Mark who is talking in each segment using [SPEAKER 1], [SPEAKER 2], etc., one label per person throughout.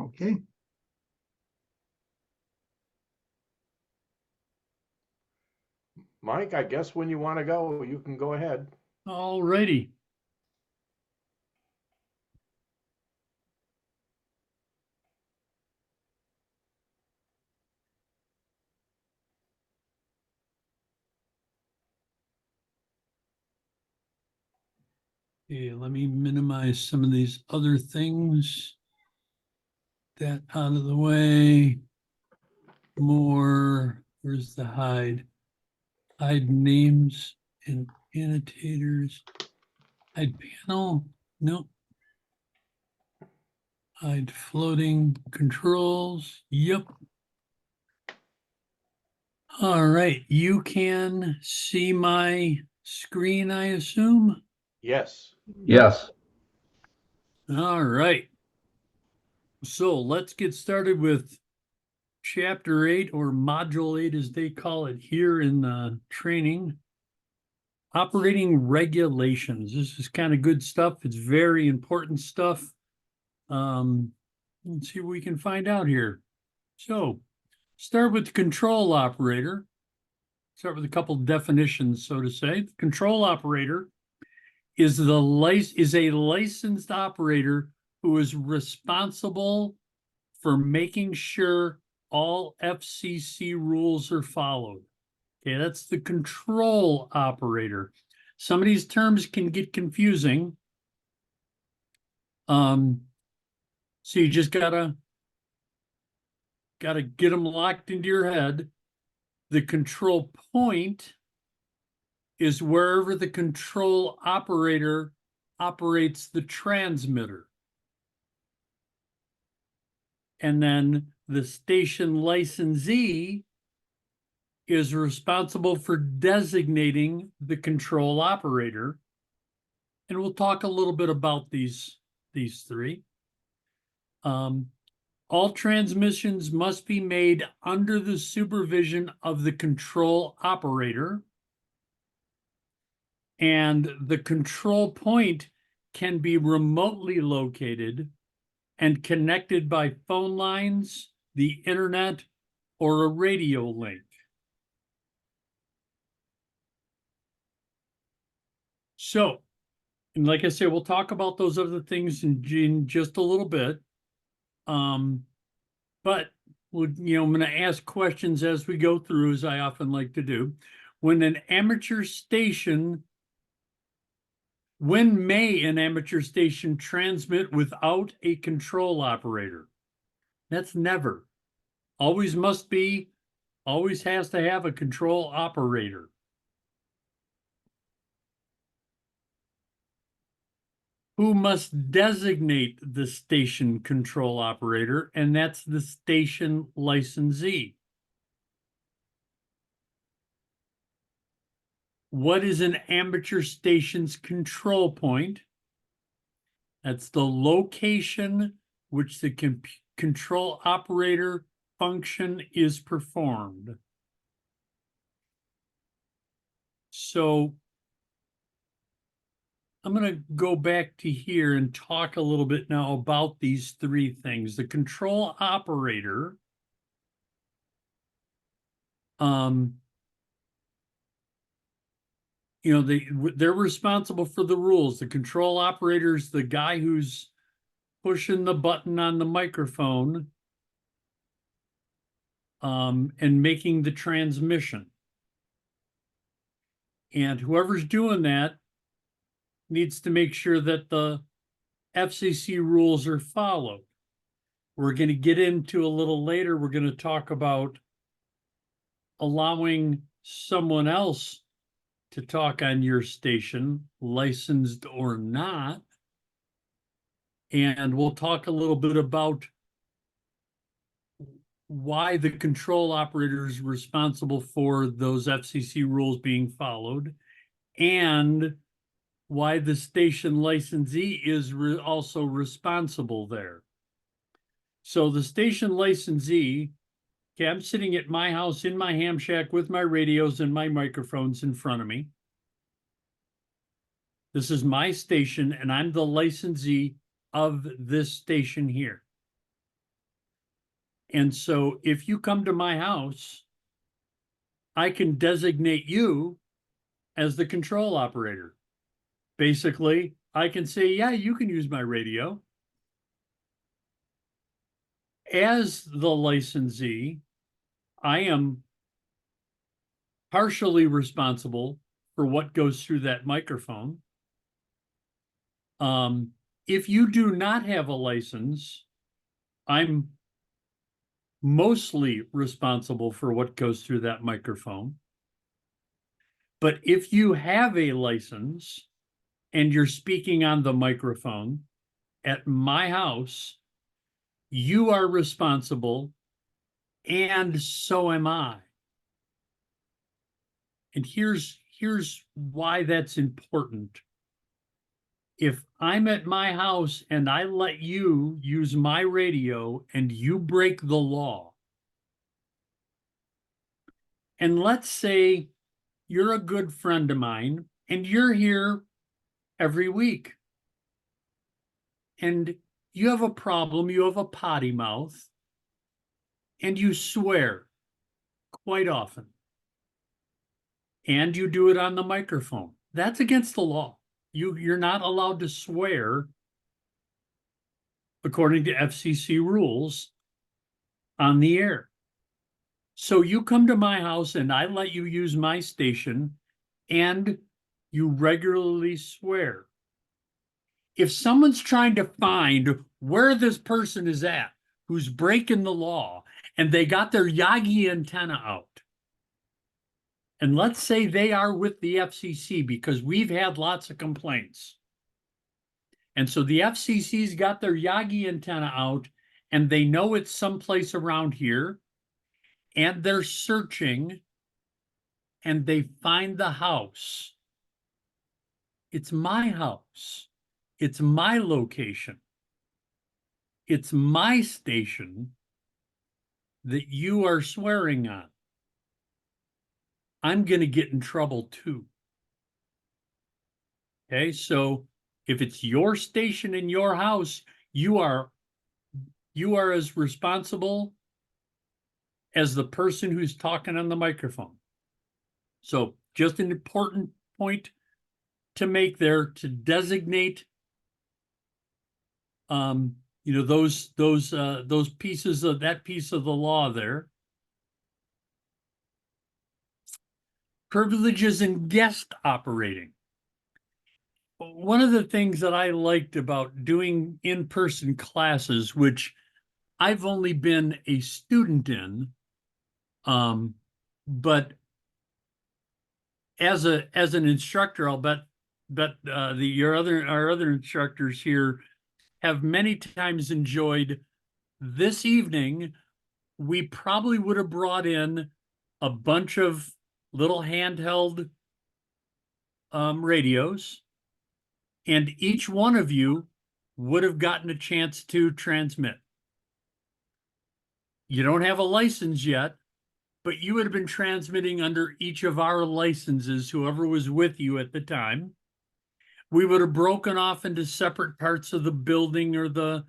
[SPEAKER 1] Okay.
[SPEAKER 2] Mike, I guess when you want to go, you can go ahead.
[SPEAKER 3] All righty. Okay, let me minimize some of these other things. That out of the way. More, where's the hide? Hide names and annotators. Hide panel, nope. Hide floating controls, yep. All right, you can see my screen, I assume?
[SPEAKER 2] Yes.
[SPEAKER 4] Yes.
[SPEAKER 3] All right. So let's get started with Chapter 8, or Module 8 as they call it here in the training. Operating regulations. This is kind of good stuff. It's very important stuff. Let's see what we can find out here. So start with the control operator. Start with a couple definitions, so to say. The control operator is a licensed operator who is responsible for making sure all FCC rules are followed. Okay, that's the control operator. Some of these terms can get confusing. So you just gotta get them locked into your head. The control point is wherever the control operator operates the transmitter. And then the station licensee is responsible for designating the control operator. And we'll talk a little bit about these three. All transmissions must be made under the supervision of the control operator. And the control point can be remotely located and connected by phone lines, the internet, or a radio link. So, and like I said, we'll talk about those other things in just a little bit. But I'm going to ask questions as we go through, as I often like to do. When may an amateur station transmit without a control operator? That's never. Always must be, always has to have a control operator. Who must designate the station control operator, and that's the station licensee. What is an amateur station's control point? That's the location which the control operator function is performed. So I'm going to go back to here and talk a little bit now about these three things. The control operator, they're responsible for the rules. The control operator is the guy who's pushing the button on the microphone and making the transmission. And whoever's doing that needs to make sure that the FCC rules are followed. We're going to get into a little later, we're going to talk about allowing someone else to talk on your station, licensed or not. And we'll talk a little bit about why the control operator is responsible for those FCC rules being followed, and why the station licensee is also responsible there. So the station licensee, okay, I'm sitting at my house in my ham shack with my radios and my microphones in front of me. This is my station, and I'm the licensee of this station here. And so if you come to my house, I can designate you as the control operator. Basically, I can say, yeah, you can use my radio. As the licensee, I am partially responsible for what goes through that microphone. If you do not have a license, I'm mostly responsible for what goes through that microphone. But if you have a license and you're speaking on the microphone at my house, you are responsible, and so am I. And here's why that's important. If I'm at my house and I let you use my radio and you break the law, and let's say you're a good friend of mine and you're here every week and you have a problem, you have a potty mouth, and you swear quite often, and you do it on the microphone. That's against the law. You're not allowed to swear according to FCC rules on the air. So you come to my house and I let you use my station and you regularly swear. If someone's trying to find where this person is at, who's breaking the law, and they got their Yagi antenna out, and let's say they are with the FCC because we've had lots of complaints. And so the FCC's got their Yagi antenna out and they know it's someplace around here and they're searching and they find the house. It's my house. It's my location. It's my station that you are swearing on. I'm going to get in trouble too. Okay, so if it's your station in your house, you are as responsible as the person who's talking on the microphone. So just an important point to make there, to designate those pieces of that piece of the law there. Privileges and guest operating. One of the things that I liked about doing in-person classes, which I've only been a student in, but as an instructor, I'll bet our other instructors here have many times enjoyed this evening. We probably would have brought in a bunch of little handheld radios, and each one of you would have gotten a chance to transmit. You don't have a license yet, but you would have been transmitting under each of our licenses, whoever was with you at the time. We would have broken off into separate parts of the building or the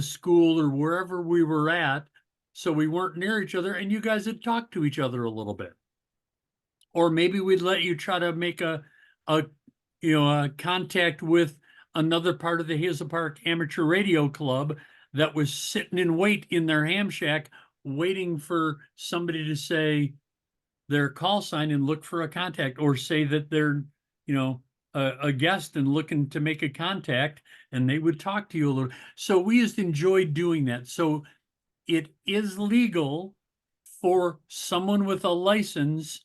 [SPEAKER 3] school or wherever we were at, so we weren't near each other, and you guys had talked to each other a little bit. Or maybe we'd let you try to make a contact with another part of the Hazel Park Amateur Radio Club that was sitting in wait in their ham shack, waiting for somebody to say their call sign and look for a contact, or say that they're, a guest and looking to make a contact, and they would talk to you a little. So we just enjoyed doing that. So it is legal for someone with a license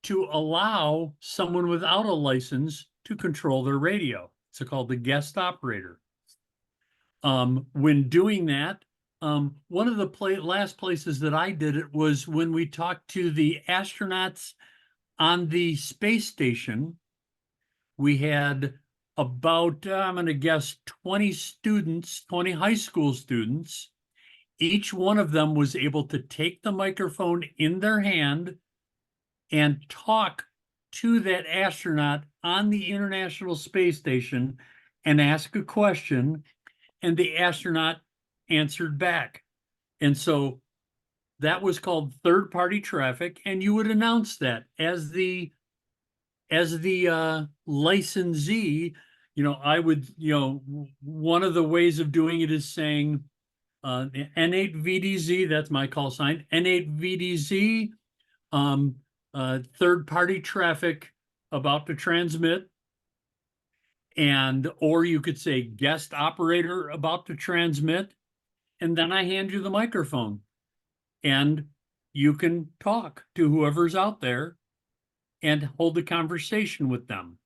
[SPEAKER 3] to allow someone without a license to control their radio. It's called the guest operator. When doing that, one of the last places that I did it was when we talked to the astronauts on the space station. We had about, I'm going to guess, 20 students, 20 high school students. Each one of them was able to take the microphone in their hand and talk to that astronaut on the International Space Station and ask a question, and the astronaut answered back. And so that was called third-party traffic, and you would announce that as the licensee. I would, one of the ways of doing it is saying N8VDZ, that's my call sign, N8VDZ, third-party traffic about to transmit. Or you could say guest operator about to transmit, and then I hand you the microphone and you can talk to whoever's out there and hold a conversation with them.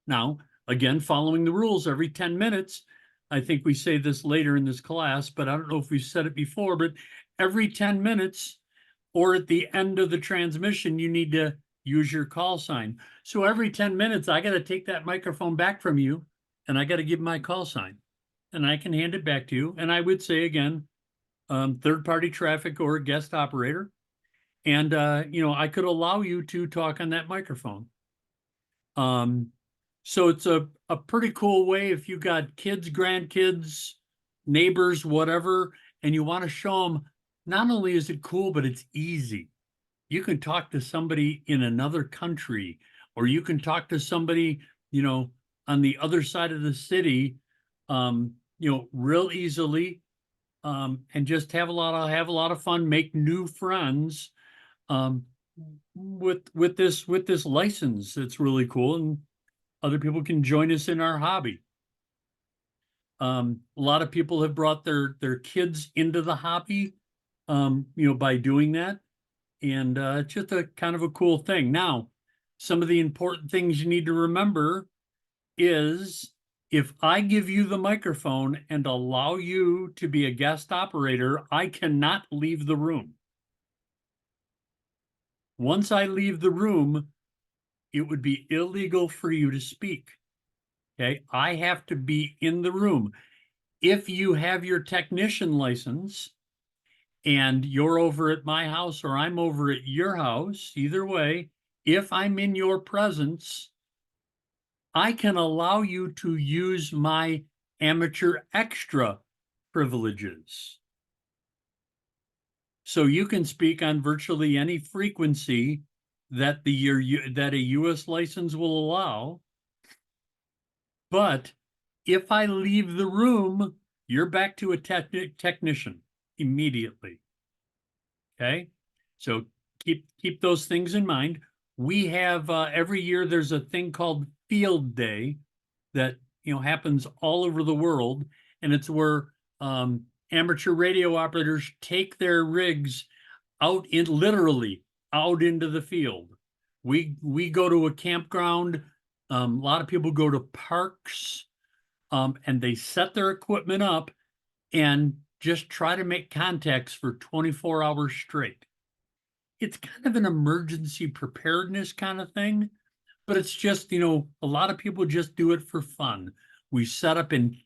[SPEAKER 3] Now, again, following the rules every 10 minutes, I think we say this later in this class, but I don't know if we've said it before, but every 10 minutes or at the end of the transmission, you need to use your call sign. So every 10 minutes, I got to take that microphone back from you and I got to give my call sign and I can hand it back to you. And I would say again, third-party traffic or guest operator. And, I could allow you to talk on that microphone. So it's a pretty cool way if you got kids, grandkids, neighbors, whatever, and you want to show them not only is it cool, but it's easy. You can talk to somebody in another country, or you can talk to somebody, on the other side of the city, real easily, and just have a lot of fun, make new friends, with this license. It's really cool, and other people can join us in our hobby. A lot of people have brought their kids into the hobby, by doing that. And it's just a kind of a cool thing. Now, some of the important things you need to remember is if I give you the microphone and allow you to be a guest operator, I cannot leave the room. Once I leave the room, it would be illegal for you to speak. Okay, I have to be in the room. If you have your technician license and you're over at my house or I'm over at your house, either way, if I'm in your presence, I can allow you to use my amateur extra privileges. So you can speak on virtually any frequency that that a US license will allow. But if I leave the room, you're back to a technician immediately. Okay, so keep those things in mind. We have every year there's a thing called Field Day that happens all over the world, and it's where amateur radio operators take their rigs literally out into the field. We go to a campground. A lot of people go to parks, and they set their equipment up and just try to make contacts for 24 hours straight. It's kind of an emergency preparedness kind of thing, but it's just, a lot of people just do it for fun. We set up in,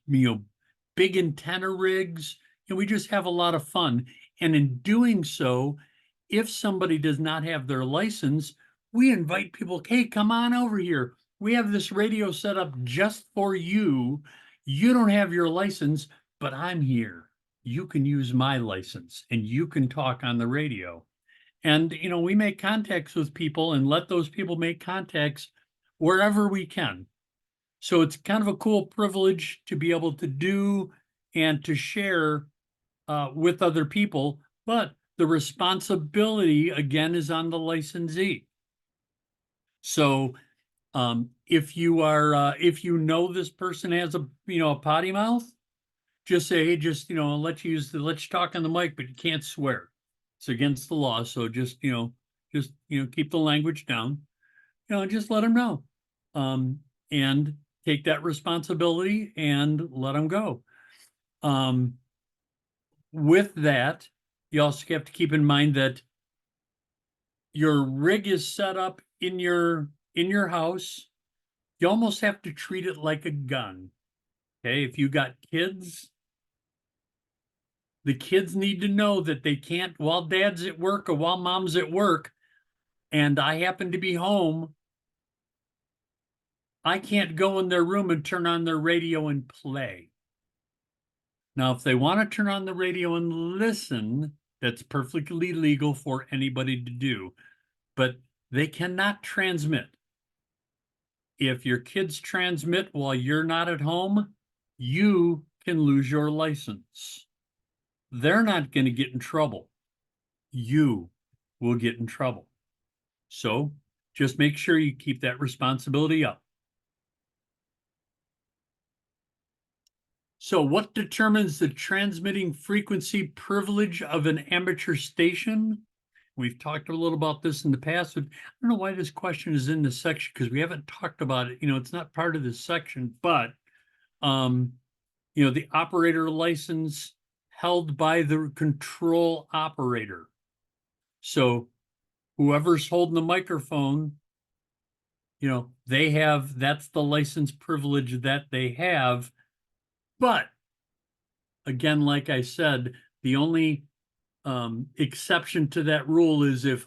[SPEAKER 3] big antenna rigs, and we just have a lot of fun. And in doing so, if somebody does not have their license, we invite people, hey, come on over here. We have this radio set up just for you. You don't have your license, but I'm here. You can use my license and you can talk on the radio. And, we make contacts with people and let those people make contacts wherever we can. So it's kind of a cool privilege to be able to do and to share with other people. But the responsibility, again, is on the licensee. So if you this person has a potty mouth, just say, hey, just, let's talk on the mic, but you can't swear. It's against the law. So just keep the language down, just let them know, and take that responsibility and let them go. With that, you also have to keep in mind that your rig is set up in your house. You almost have to treat it like a gun. Okay, if you got kids, the kids need to know that they can't, while dad's at work or while mom's at work, and I happen to be home, I can't go in their room and turn on their radio and play. Now, if they want to turn on the radio and listen, That's perfectly legal for anybody to do, but they cannot transmit. If your kids transmit while you're not at home, you can lose your license. They're not going to get in trouble. You will get in trouble. So just make sure you keep that responsibility up. So what determines the transmitting frequency privilege of an amateur station? We've talked a little about this in the past. I don't know why this question is in this section because we haven't talked about it. It's not part of this section, but the operator license held by the control operator. So whoever's holding the microphone, that's the license privilege that they have. But again, like I said, the only exception to that rule is if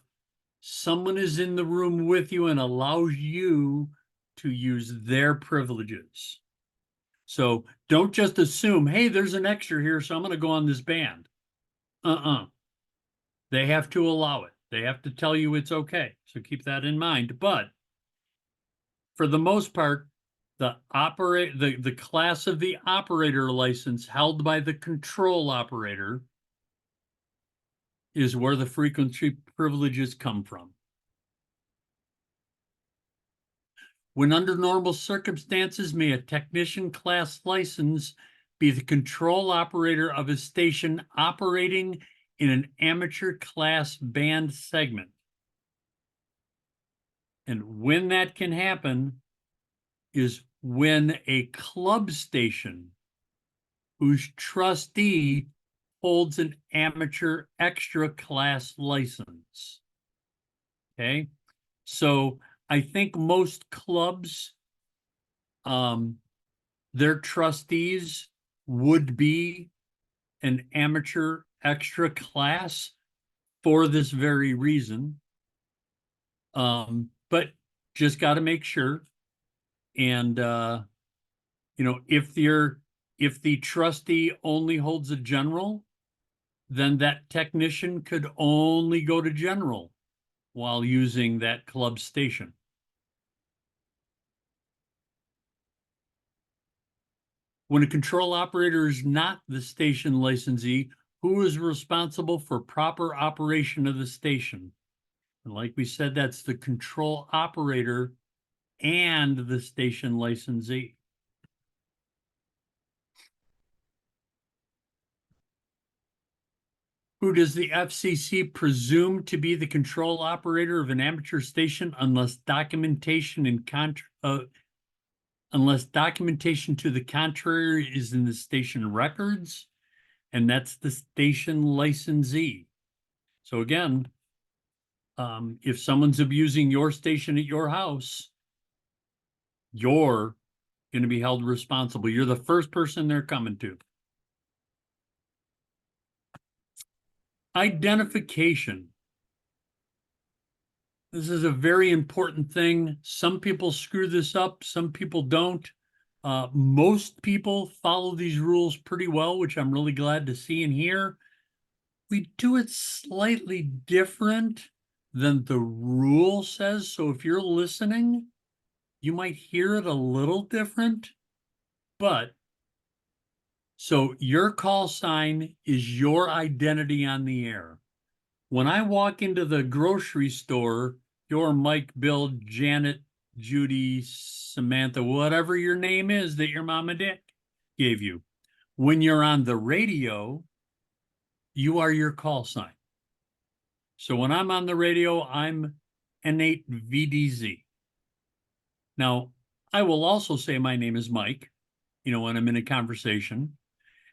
[SPEAKER 3] someone is in the room with you and allows you to use their privileges. So don't just assume, hey, there's an extra here, so I'm going to go on this band. They have to allow it. They have to tell you it's okay. So keep that in mind. But for the most part, the class of the operator license held by the control operator is where the frequency privileges come from. When under normal circumstances, may a technician class license be the control operator of a station operating in an amateur class band segment. And when that can happen is when a club station whose trustee holds an amateur extra class license. Okay, so I think most clubs, their trustees would be an amateur extra class for this very reason. But just got to make sure. And if the trustee only holds a general, then that technician could only go to general while using that club station. When a control operator is not the station licensee, who is responsible for proper operation of the station? And like we said, that's the control operator and the station licensee. Who does the FCC presume to be the control operator of an amateur station unless documentation to the contrary is in the station records? And that's the station licensee. So again, if someone's abusing your station at your house, you're going to be held responsible. You're the first person they're coming to. Identification. This is a very important thing. Some people screw this up, some people don't. Most people follow these rules pretty well, which I'm really glad to see and hear. We do it slightly different than the rule says. So if you're listening, you might hear it a little different, but so your call sign is your identity on the air. When I walk into the grocery store, you're Mike, Bill, Janet, Judy, Samantha, whatever your name is that your mom and dad gave you. When you're on the radio, you are your call sign. So when I'm on the radio, I'm N8 VDZ. Now, I will also say my name is Mike, when I'm in a conversation.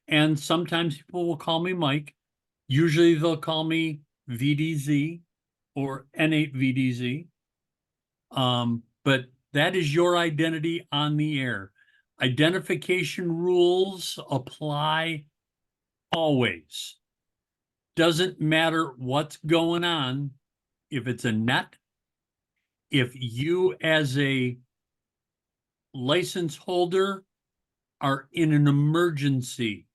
[SPEAKER 3] And sometimes people will call me Mike. Usually they'll call me VDZ or N8 VDZ. But that is your identity on the air. Identification rules apply always. Doesn't matter what's going on. If it's a net, if you as a license holder are in an emergency,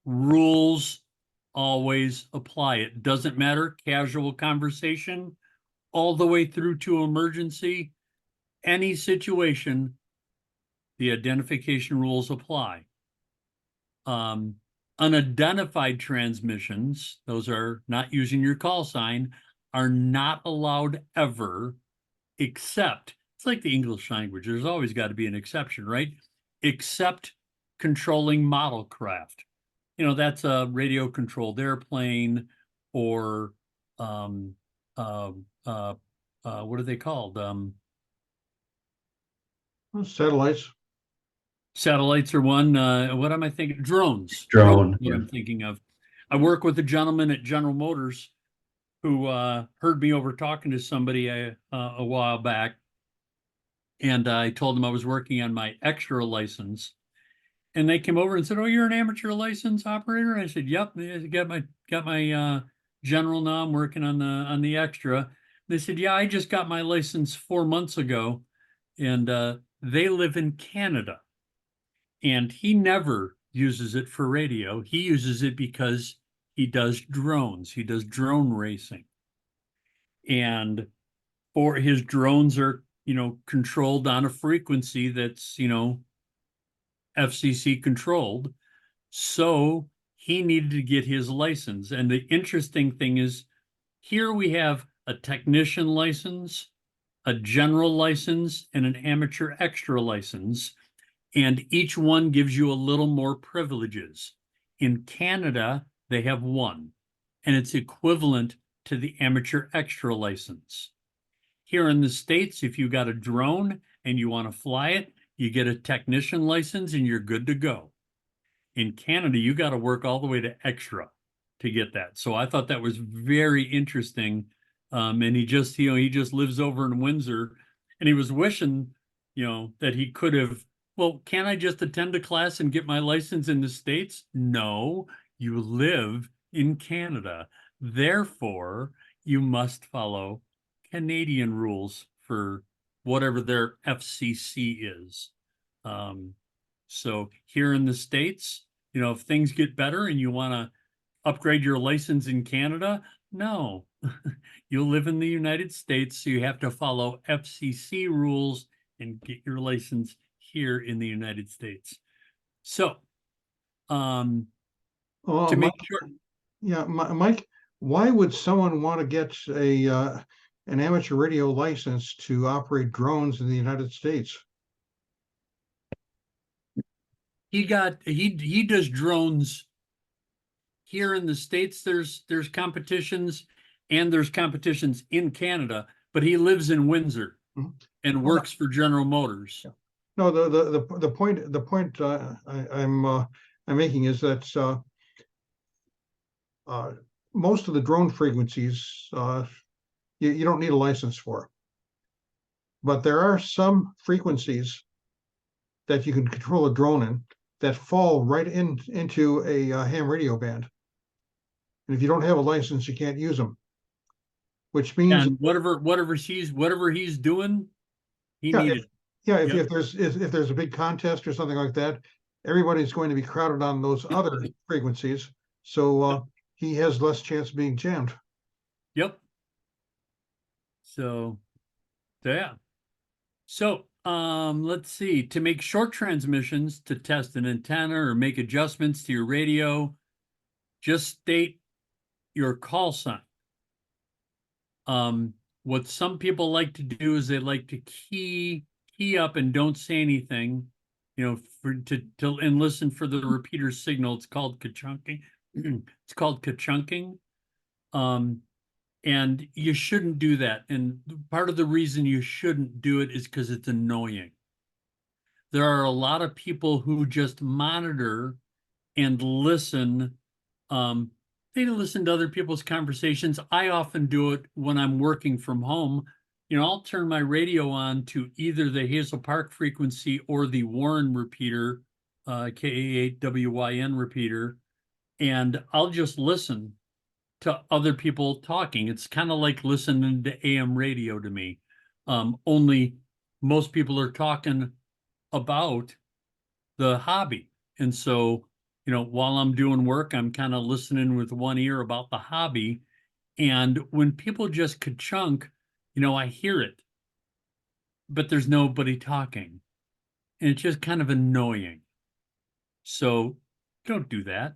[SPEAKER 3] rules always apply it. Doesn't matter, casual conversation, all the way through to emergency, any situation, the identification rules apply. Unidentified transmissions, those are not using your call sign, are not allowed ever, except, it's like the English language, there's always got to be an exception, right? Except controlling model craft. That's a radio controlled airplane or um, uh, what are they called?
[SPEAKER 1] Satellites.
[SPEAKER 3] Satellites are one. What am I thinking? Drones.
[SPEAKER 4] Drone,
[SPEAKER 3] What
[SPEAKER 4] yeah.
[SPEAKER 3] I'm thinking of. I work with a gentleman at General Motors who heard me over talking to somebody a while back, and I told him I was working on my extra license, and they came over and said, "Oh, you're an amateur license operator?" I said, "Yep, I got my general now. I'm working on the extra." They said, "Yeah, I just got my license 4 months ago," and they live in Canada. And he never uses it for radio. He uses it because he does drones. He does drone racing. And for his drones are, controlled on a frequency that's, FCC controlled. So he needed to get his license. And the interesting thing is, here we have a technician license, a general license, and an amateur extra license. And each one gives you a little more privileges. In Canada, they have one, and it's equivalent to the amateur extra license. Here in the States, if you got a drone and you want to fly it, you get a technician license and you're good to go. In Canada, you got to work all the way to extra to get that. So I thought that was very interesting. And he just lives over in Windsor, and he was wishing, that he could have. Well, can I just attend a class and get my license in the States? No, you live in Canada. Therefore, you must follow Canadian rules for whatever their FCC is. So here in the States, if things get better and you want to upgrade your license in Canada, no, you'll live in the United States, so you have to follow FCC rules and get your license here in the United States. So, to make
[SPEAKER 1] Mike,
[SPEAKER 3] sure,
[SPEAKER 1] yeah, Mike, why would someone want to get an amateur radio license to operate drones in the United States?
[SPEAKER 3] he does drones here in the States. There's competitions, and there's competitions in Canada, but he lives in Windsor and works for General Motors.
[SPEAKER 1] Yeah. No, the point I'm making is that most of the drone frequencies you don't need a license for, but there are some frequencies that you can control a drone in that fall right into a ham radio band, and if you don't have a license, you can't use them. Which means,
[SPEAKER 3] and whatever he's doing, he
[SPEAKER 1] yeah,
[SPEAKER 3] needed.
[SPEAKER 1] if there's a big contest or something like that, everybody's going to be crowded on those other frequencies, so he has less chance of being jammed.
[SPEAKER 3] Yep. So, yeah. So, let's see. To make short transmissions, to test an antenna or make adjustments to your radio, just state your call sign. What some people like to do is they like to key up and don't say anything, and listen for the repeater signal. It's called ka-chunking. It's called ka-chunking. And you shouldn't do that. And part of the reason you shouldn't do it is because it's annoying. There are a lot of people who just monitor and listen. They listen to other people's conversations. I often do it when I'm working from home. I'll turn my radio on to either the Hazel Park frequency or the Warren repeater, KA8WYN repeater, and I'll just listen to other people talking. It's kind of like listening to AM radio to me. Only most people are talking about the hobby. And so, while I'm doing work, I'm kind of listening with one ear about the hobby. And when people just ka-chunk, I hear it, but there's nobody talking. And it's just kind of annoying. So don't do that.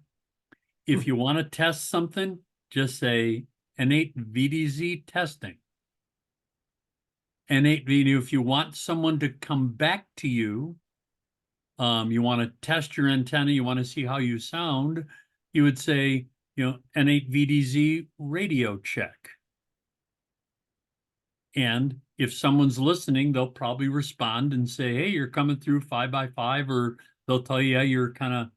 [SPEAKER 3] If you want to test something, just say innate VDZ testing. Innate VDZ, if you want someone to come back to you, you want to test your antenna, you want to see how you sound, you would say, innate VDZ radio check. And if someone's listening, they'll probably respond and say, hey, you're coming through 5x5, or they'll tell you, yeah, you're kind of,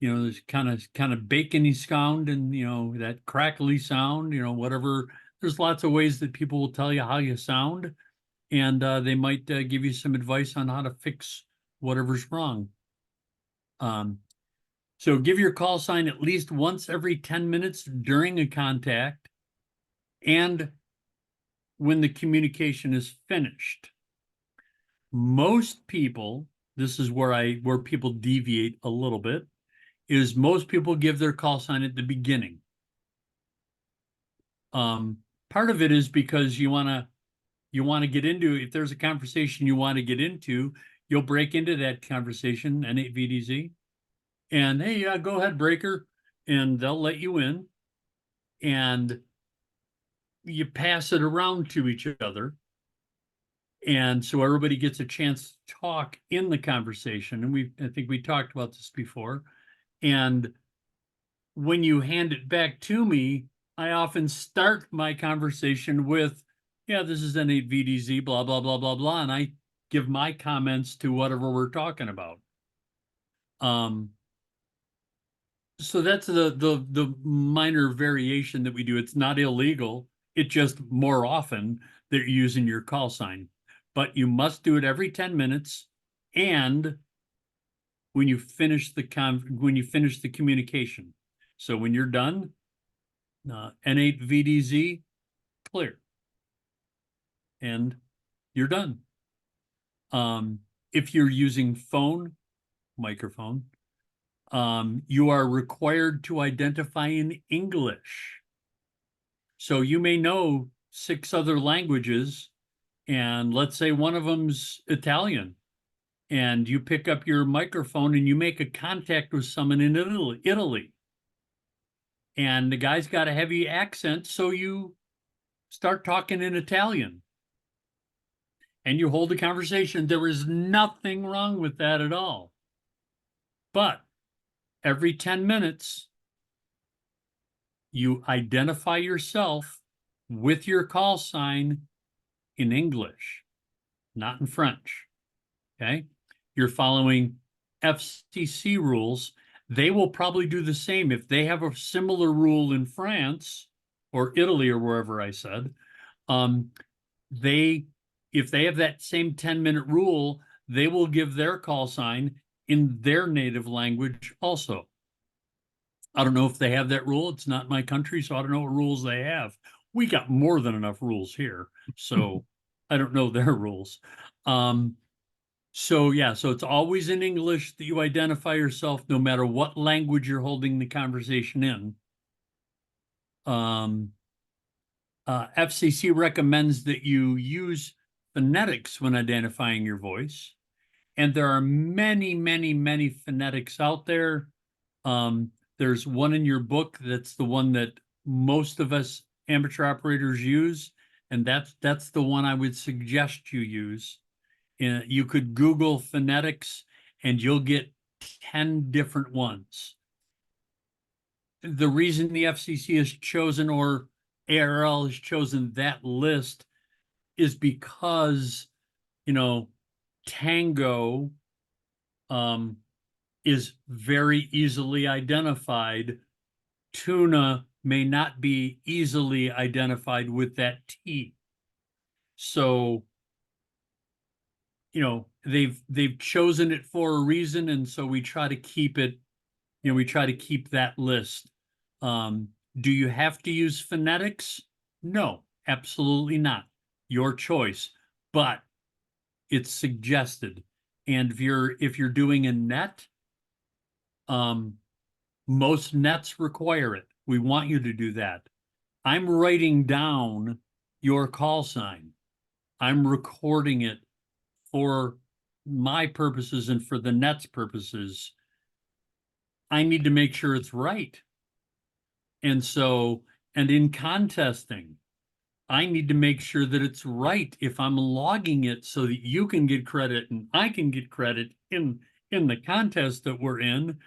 [SPEAKER 3] there's kind of bacony sound and, that crackly sound, whatever. There's lots of ways that people will tell you how you sound, and they might give you some advice on how to fix whatever's wrong. So give your call sign at least once every 10 minutes during a contact and when the communication is finished. Most people, this is where people deviate a little bit, is most people give their call sign at the beginning. Part of it is because you want to get into, if there's a conversation you want to get into, you'll break into that conversation, innate VDZ, and hey, yeah, go ahead, breaker, and they'll let you in, and you pass it around to each other. And so everybody gets a chance to talk in the conversation. And I think we talked about this before. And when you hand it back to me, I often start my conversation with, yeah, this is innate VDZ, blah, blah, blah, blah, blah. And I give my comments to whatever we're talking about. So that's the minor variation that we do. It's not illegal. It's just more often that you're using your call sign. But you must do it every 10 minutes. And when you finish the communication. So when you're done, N8 VDZ, clear. And you're done. If you're using microphone, you are required to identify in English. So you may know 6 other languages, and let's say one of them's Italian, and you pick up your microphone and you make a contact with someone in Italy. And the guy's got a heavy accent, so you start talking in Italian. And you hold a conversation. There is nothing wrong with that at all. But every 10 minutes, you identify yourself with your call sign in English, not in French. Okay? You're following FCC rules. They will probably do the same. If they have a similar rule in France or Italy or wherever I said, if they have that same 10-minute rule, they will give their call sign in their native language also. I don't know if they have that rule. It's not my country, so I don't know what rules they have. We got more than enough rules here, so I don't know their rules. So it's always in English that you identify yourself, no matter what language you're holding the conversation in. FCC recommends that you use phonetics when identifying your voice. And there are many, many, many phonetics out there. There's one in your book that's the one that most of us amateur operators use, and that's the one I would suggest you use. You could Google phonetics and you'll get 10 different ones. The reason the FCC has chosen, or ARL has chosen that list, is because, Tango is very easily identified. Tuna may not be easily identified with that T. So, they've chosen it for a reason, and so we try to keep it, we try to keep that list. Do you have to use phonetics? No, absolutely not. Your choice, but it's suggested. And if you're doing a net, Most nets require it. We want you to do that. I'm writing down your call sign. I'm recording it for my purposes and for the net's purposes. I need to make sure it's right. And so, and in contesting, I need to make sure that it's right if I'm logging it so that you can get credit and I can get credit in the contest that we're in.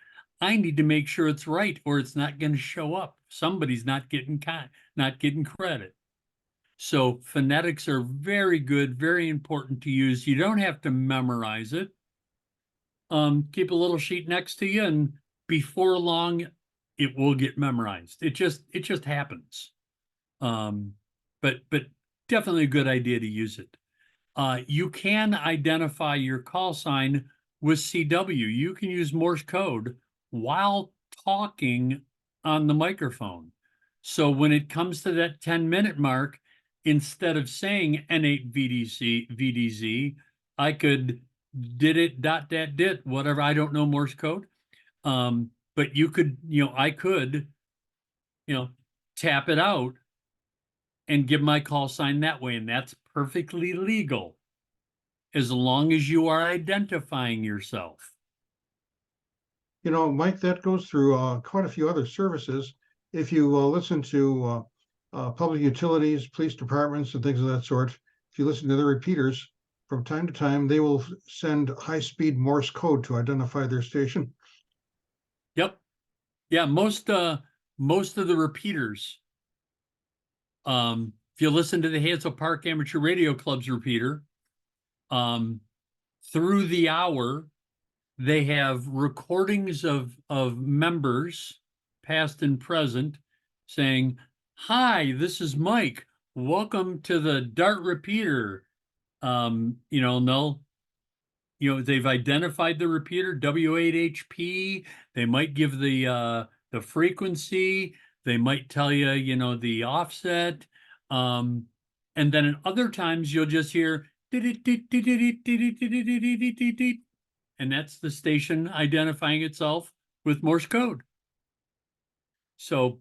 [SPEAKER 3] I need to make sure it's right or it's not going to show up. Somebody's not getting credit. So phonetics are very good, very important to use. You don't have to memorize it. Keep a little sheet next to you, and before long, it will get memorized. It just happens. But definitely a good idea to use it. You can identify your call sign with CW. You can use Morse code while talking on the microphone. So when it comes to that 10-minute mark, instead of saying N8 VDZ, I could did it dot dat dit, whatever. I don't know Morse code. But you could, I could, tap it out and give my call sign that way. And that's perfectly legal as long as you are identifying yourself.
[SPEAKER 1] Mike, that goes through quite a few other services. If you listen to public utilities, police departments, and things of that sort, if you listen to the repeaters, from time to time, they will send high-speed Morse code to identify their station.
[SPEAKER 3] Yep. Yeah, most of the repeaters, if you listen to the Hazel Park Amateur Radio Club's repeater, through the hour, they have recordings of members, past and present, saying, "Hi, this is Mike. Welcome to the Dart repeater." And they've identified the repeater, W8HP. They might give the frequency. They might tell you, the offset. And then at other times you'll just hear, and that's the station identifying itself with Morse code. So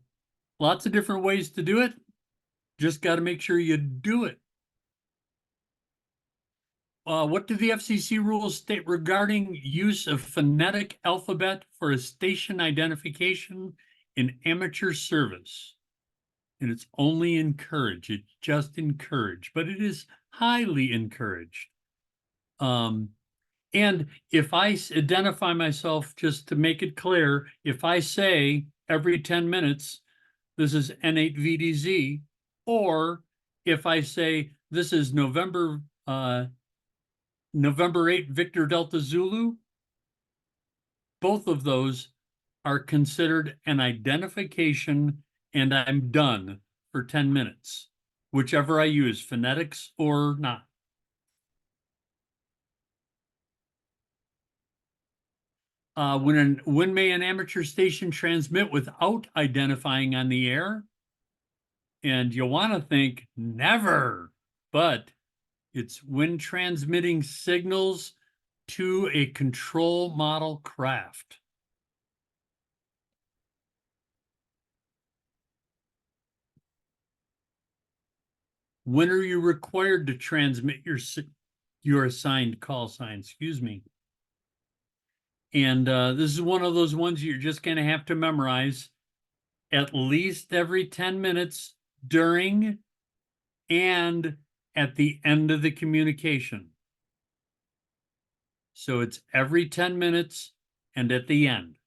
[SPEAKER 3] lots of different ways to do it. Just got to make sure you do it. What do the FCC rules state regarding use of phonetic alphabet for a station identification in amateur service? And it's only encouraged. It's just encouraged, but it is highly encouraged. And if I identify myself, just to make it clear, if I say every 10 minutes, this is N8 VDZ, or if I say this is November 8 Victor Delta Zulu, both of those are considered an identification, and I'm done for 10 minutes, whichever I use, phonetics or not. When may an amateur station transmit without identifying on the air? And you want to think never, but it's when transmitting signals to a control model craft. When are you required to transmit your assigned call sign? Excuse me. And this is one of those ones you're just going to have to memorize at least every 10 minutes during and at the end of the communication. So it's every 10 minutes and at the end.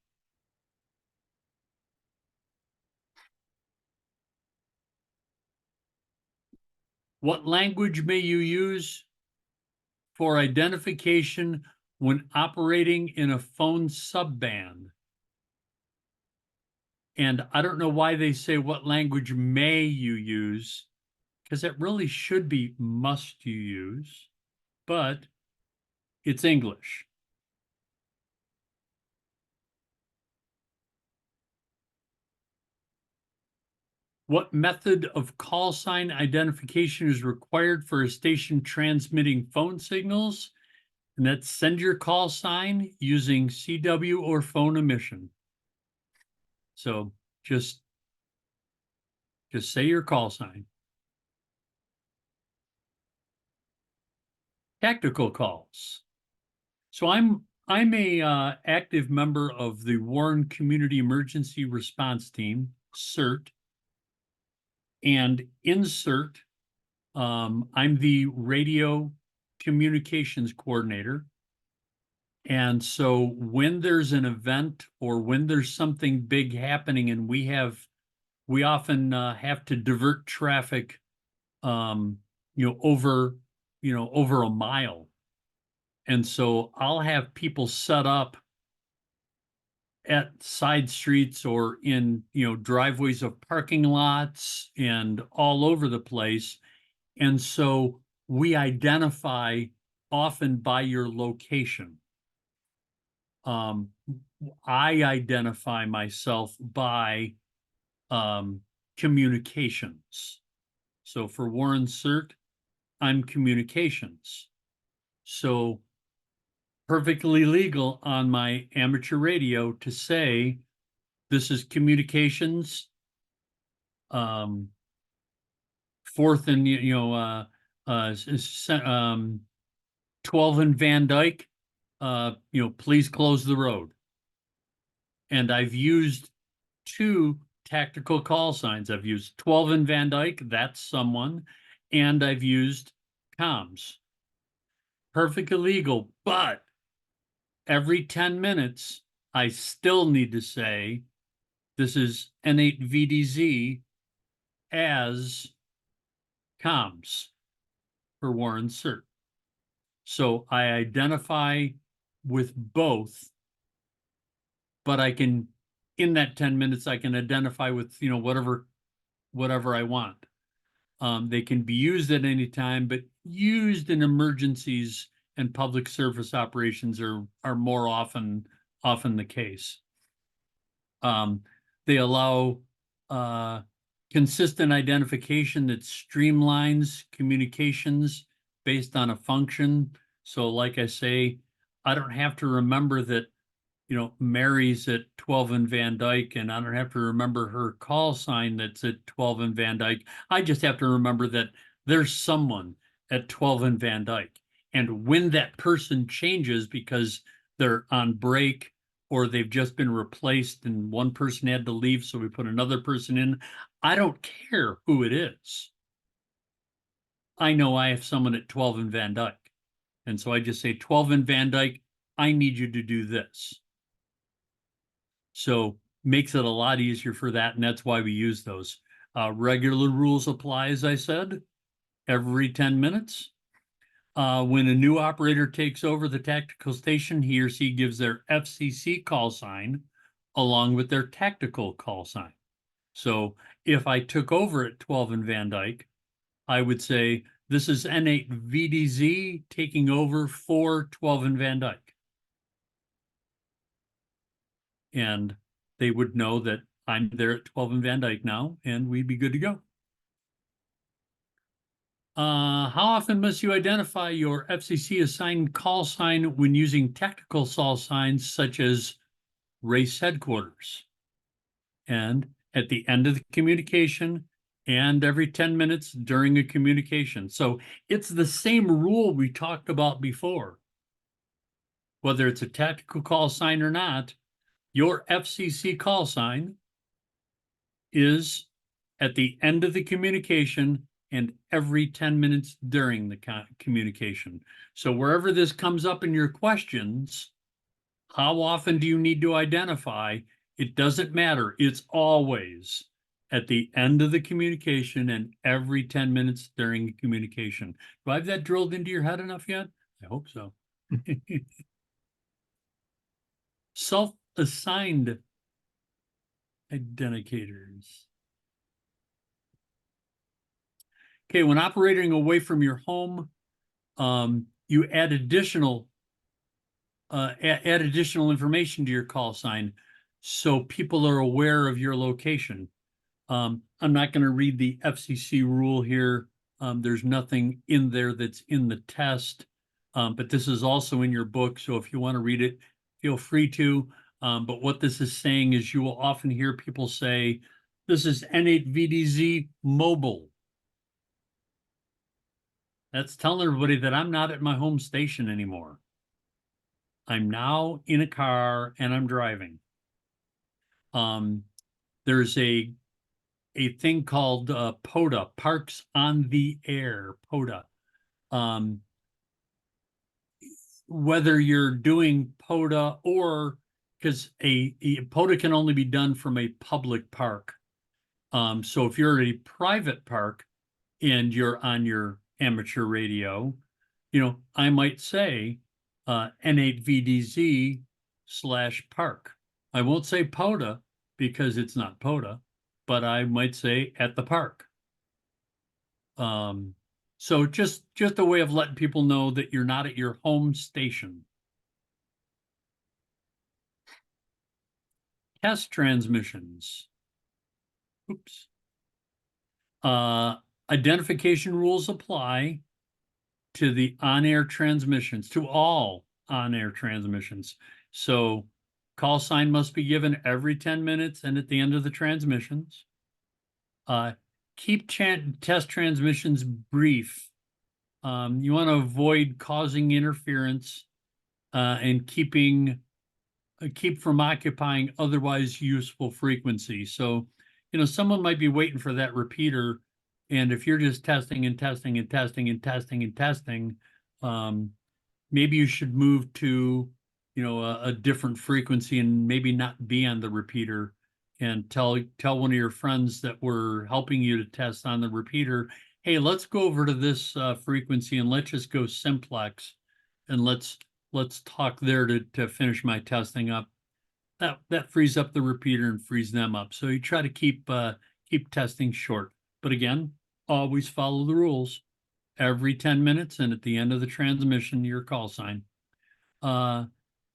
[SPEAKER 3] What language may you use for identification when operating in a phone subband? And I don't know why they say what language may you use, because it really should be must you use, but it's English. What method of call sign identification is required for a station transmitting phone signals? And that's send your call sign using CW or phone emission. So just say your call sign. Tactical calls. So I'm a active member of the Warren Community Emergency Response Team, CERT. And in CERT, I'm the radio communications coordinator. And so when there's an event or when there's something big happening and we often have to divert traffic, over a mile. And so I'll have people set up at side streets or in, driveways of parking lots and all over the place. And so we identify often by your location. I identify myself by communications. So for Warren CERT, I'm communications. So perfectly legal on my amateur radio to say this is communications. Fourth and 12 and Van Dyke. Please close the road. And I've used 2 tactical call signs. I've used 12 and Van Dyke, that's someone, and I've used comms. Perfectly legal, but every 10 minutes, I still need to say, this is N8VDZ as comms for Warren CERT. So I identify with both, but I can, in that 10 minutes, I can identify with, whatever I want. They can be used at any time, but used in emergencies and public service operations are more often the case. They allow consistent identification that streamlines communications based on a function. So like I say, I don't have to remember that, Mary's at 12 and Van Dyke, and I don't have to remember her call sign that's at 12 and Van Dyke. I just have to remember that there's someone at 12 and Van Dyke. And when that person changes because they're on break or they've just been replaced and one person had to leave, so we put another person in, I don't care who it is. I know I have someone at 12 and Van Dyke. And so I just say 12 and Van Dyke, I need you to do this. So makes it a lot easier for that, and that's why we use those. Regular rules apply, as I said, every 10 minutes. When a new operator takes over the tactical station, he or she gives their FCC call sign along with their tactical call sign. So if I took over at 12 and Van Dyke, I would say, this is N8VDZ taking over for 12 and Van Dyke. And they would know that I'm there at 12 and Van Dyke now, and we'd be good to go. How often must you identify your FCC assigned call sign when using tactical call signs such as race headquarters? And at the end of the communication and every 10 minutes during a communication. So it's the same rule we talked about before. Whether it's a tactical call sign or not, your FCC call sign is at the end of the communication and every 10 minutes during the communication. So wherever this comes up in your questions, how often do you need to identify? It doesn't matter. It's always at the end of the communication and every 10 minutes during the communication. Do I have that drilled into your head enough yet? I hope so. Self-assigned identicators. Okay, when operating away from your home, you add additional information to your call sign so people are aware of your location. I'm not going to read the FCC rule here. There's nothing in there that's in the test, but this is also in your book. So if you want to read it, feel free to. But what this is saying is you will often hear people say, this is N8VDZ mobile. That's telling everybody that I'm not at my home station anymore. I'm now in a car and I'm driving. There's a thing called POTA, Parks on the Air, POTA. Whether you're doing POTA or because a POTA can only be done from a public park. So if you're at a private park and you're on your amateur radio, I might say N8VDZ/park. I won't say POTA because it's not POTA, but I might say at the park. So just a way of letting people know that you're not at your home station. Test transmissions. Oops. Identification rules apply to the on-air transmissions, to all on-air transmissions. So call sign must be given every 10 minutes and at the end of the transmissions. Keep test transmissions brief. You want to avoid causing interference and keep from occupying otherwise useful frequency. So, someone might be waiting for that repeater, and if you're just testing and testing and testing and testing and testing, maybe you should move to, a different frequency and maybe not be on the repeater, and tell one of your friends that were helping you to test on the repeater, hey, let's go over to this frequency and let's just go simplex, and let's talk there to finish my testing up. That frees up the repeater and frees them up. So you try to keep testing short. But again, always follow the rules. Every 10 minutes and at the end of the transmission, your call sign.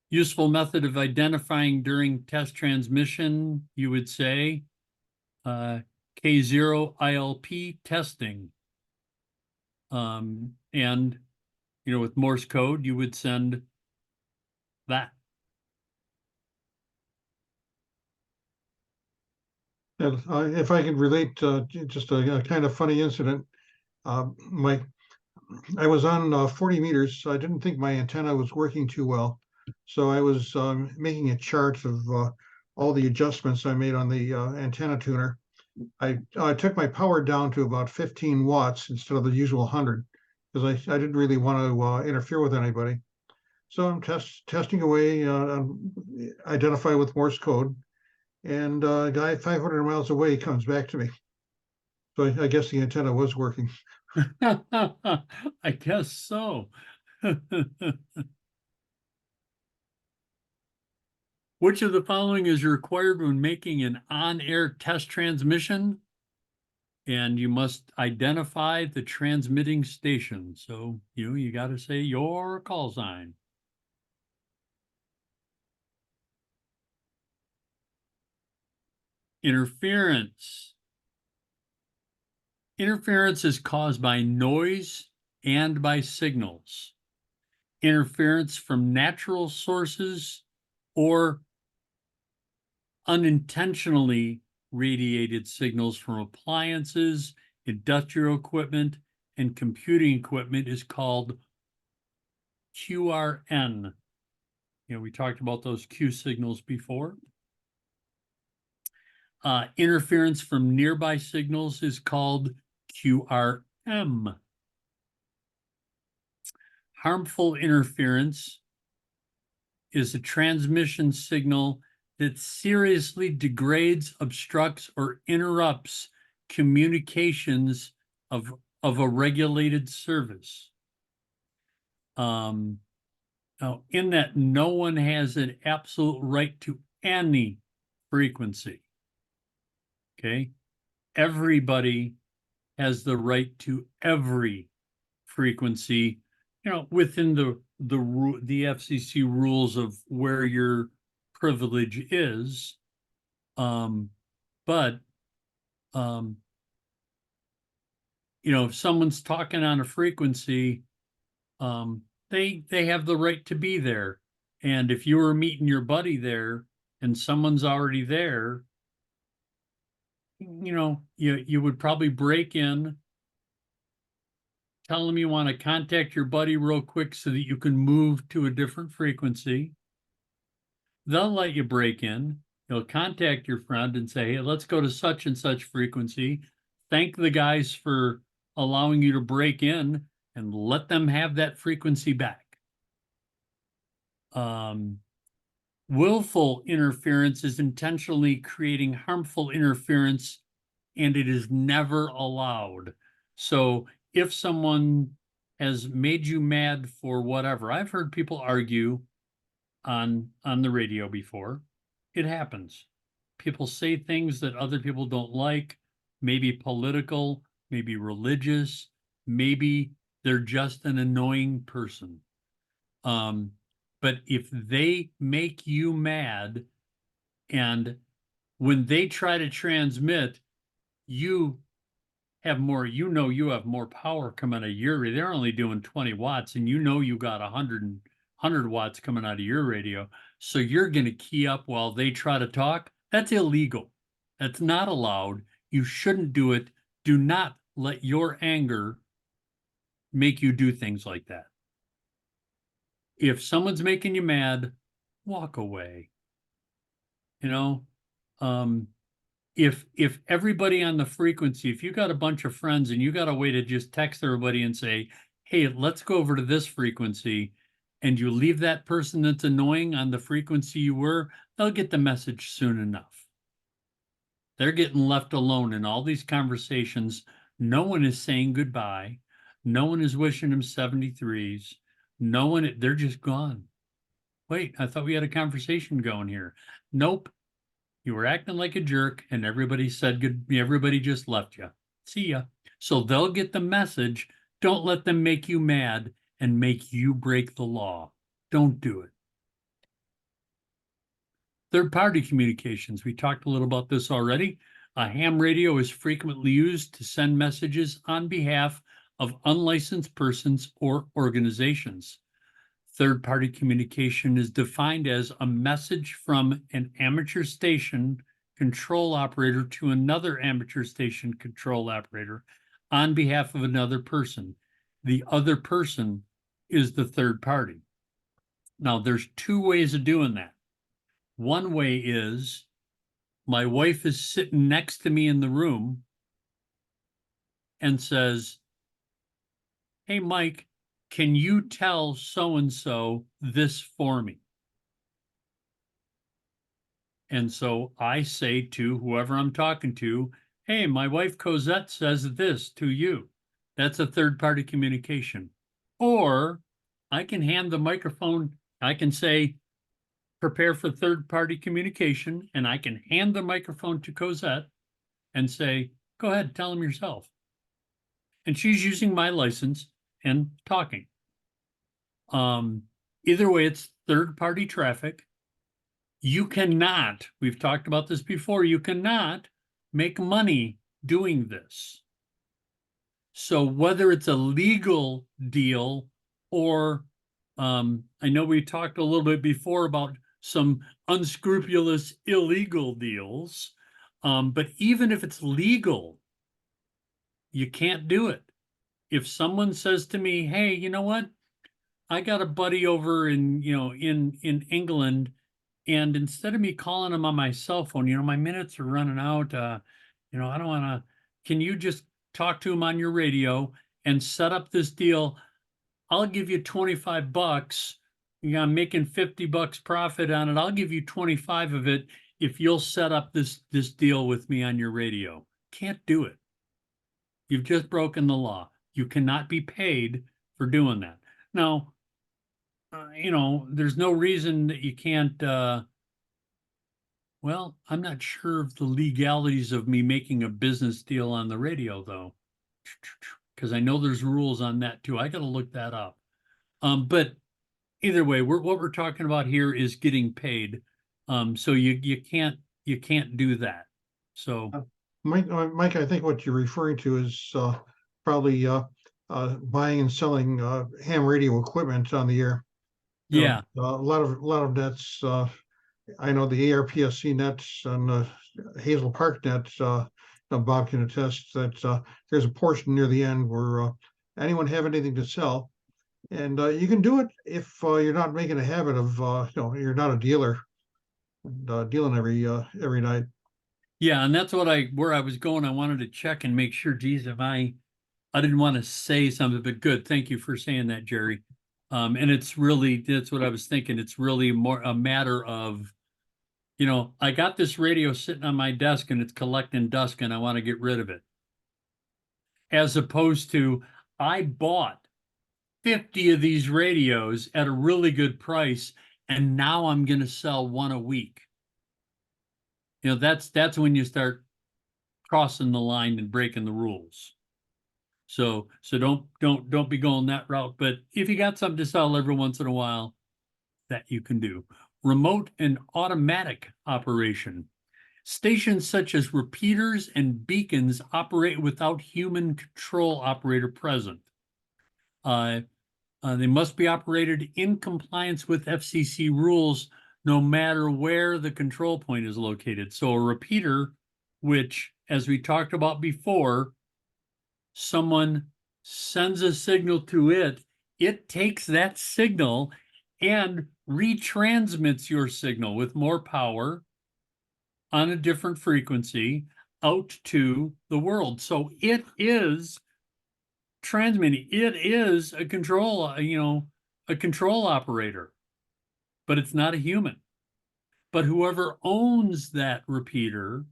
[SPEAKER 3] Useful method of identifying during test transmission, you would say K0 ILP testing. And with Morse code, you would send that.
[SPEAKER 1] And if I can relate just a kind of funny incident, I was on 40 meters. So I didn't think my antenna was working too well. So I was making a chart of all the adjustments I made on the antenna tuner. I took my power down to about 15 watts instead of the usual 100 because I didn't really want to interfere with anybody. So I'm testing away, identify with Morse code. And a guy 500 miles away comes back to me. So I guess the antenna was working.
[SPEAKER 3] I guess so. Which of the following is required when making an on-air test transmission? And you must identify the transmitting station. So you got to say your call sign. Interference. Interference is caused by noise and by signals. Interference from natural sources or unintentionally radiated signals from appliances, industrial equipment, and computing equipment is called QRN. We talked about those Q signals before. Interference from nearby signals is called QRM. Harmful interference is a transmission signal that seriously degrades, obstructs, or interrupts communications of a regulated service. Now, in that, no one has an absolute right to any frequency. Okay, everybody has the right to every frequency, within the FCC rules of where your privilege is. But if someone's talking on a frequency, they have the right to be there. And if you were meeting your buddy there and someone's already there, you would probably break in, tell them you want to contact your buddy real quick so that you can move to a different frequency. They'll let you break in. You'll contact your friend and say, hey, let's go to such and such frequency. Thank the guys for allowing you to break in and let them have that frequency back. Willful interference is intentionally creating harmful interference, and it is never allowed. So if someone has made you mad for whatever, I've heard people argue on the radio before. It happens. People say things that other people don't like, maybe political, maybe religious, maybe they're just an annoying person. But if they make you mad, and when they try to transmit, you have more, you have more power coming out of your, they're only doing 20 watts, and you got 100 watts coming out of your radio. So you're going to key up while they try to talk. That's illegal. That's not allowed. You shouldn't do it. Do not let your anger make you do things like that. If someone's making you mad, walk away. If everybody on the frequency, if you got a bunch of friends and you got a way to just text everybody and say, hey, let's go over to this frequency, and you leave that person that's annoying on the frequency you were, they'll get the message soon enough. They're getting left alone in all these conversations. No one is saying goodbye. No one is wishing them 73s. No one, they're just gone. Wait, I thought we had a conversation going here. Nope. You were acting like a jerk, and everybody said good. Everybody just left you. See ya. So they'll get the message. Don't let them make you mad and make you break the law. Don't do it. Third-party communications. We talked a little about this already. A ham radio is frequently used to send messages on behalf of unlicensed persons or organizations. Third-party communication is defined as a message from an amateur station control operator to another amateur station control operator on behalf of another person. The other person is the third party. Now, there's two ways of doing that. One way is my wife is sitting next to me in the room and says, hey, Mike, can you tell so-and-so this for me? And so I say to whoever I'm talking to, hey, my wife Cosette says this to you. That's a third-party communication. Or I can hand the microphone, I can say, prepare for third-party communication, and I can hand the microphone to Cosette and say, go ahead, tell him yourself. And she's using my license and talking. Either way, it's third-party traffic. You cannot, we've talked about this before, you cannot make money doing this. So whether it's a legal deal or, I know we talked a little bit before about some unscrupulous illegal deals, but even if it's legal, you can't do it. If someone says to me, hey, you know what? I got a buddy over in England, and instead of me calling him on my cell phone, my minutes are running out. I don't want to. Can you just talk to him on your radio and set up this deal? I'll give you $25. I'm making $50 profit on it. I'll give you 25 of it if you'll set up this deal with me on your radio. Can't do it. You've just broken the law. You cannot be paid for doing that. Now, there's no reason that you can't, well, I'm not sure of the legalities of me making a business deal on the radio, though, because I know there's rules on that too. I got to look that up. But either way, what we're talking about here is getting paid. So you can't do that. So
[SPEAKER 1] Mike, I think what you're referring to is probably buying and selling ham radio equipment on the air.
[SPEAKER 3] yeah,
[SPEAKER 1] A lot of that's I know the ARPSC nets on Hazel Park nets, Bob can attest that there's a portion near the end where anyone have anything to sell. And you can do it if you're not making a habit of, you're not a dealer and dealing every night.
[SPEAKER 3] Yeah, and that's where I was going. I wanted to check and make sure, geez, I didn't want to say something, but good. Thank you for saying that, Jerry. And that's what I was thinking. It's really more a matter of, I got this radio sitting on my desk and it's collecting dust and I want to get rid of it. As opposed to, I bought 50 of these radios at a really good price and now I'm going to sell one a week. That's when you start crossing the line and breaking the rules. So don't be going that route. But if you got something to sell every once in a while, that you can do. Remote and automatic operation. Stations such as repeaters and beacons operate without human control operator present. They must be operated in compliance with FCC rules, no matter where the control point is located. So a repeater, which, as we talked about before, someone sends a signal to it, it takes that signal and retransmits your signal with more power on a different frequency out to the world. So it is transmitting. It is a control, a control operator, but it's not a human. But whoever owns that repeater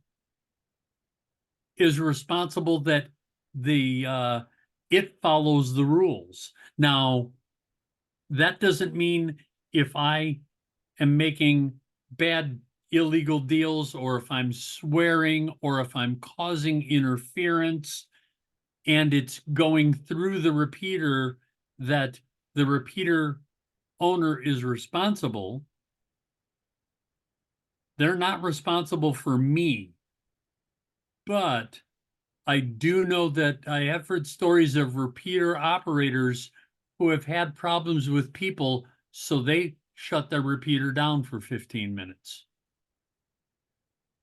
[SPEAKER 3] is responsible that it follows the rules. Now, that doesn't mean if I am making bad illegal deals or if I'm swearing or if I'm causing interference and it's going through the repeater that the repeater owner is responsible. They're not responsible for me. But I do know that I have heard stories of repeater operators who have had problems with people, so they shut their repeater down for 15 minutes.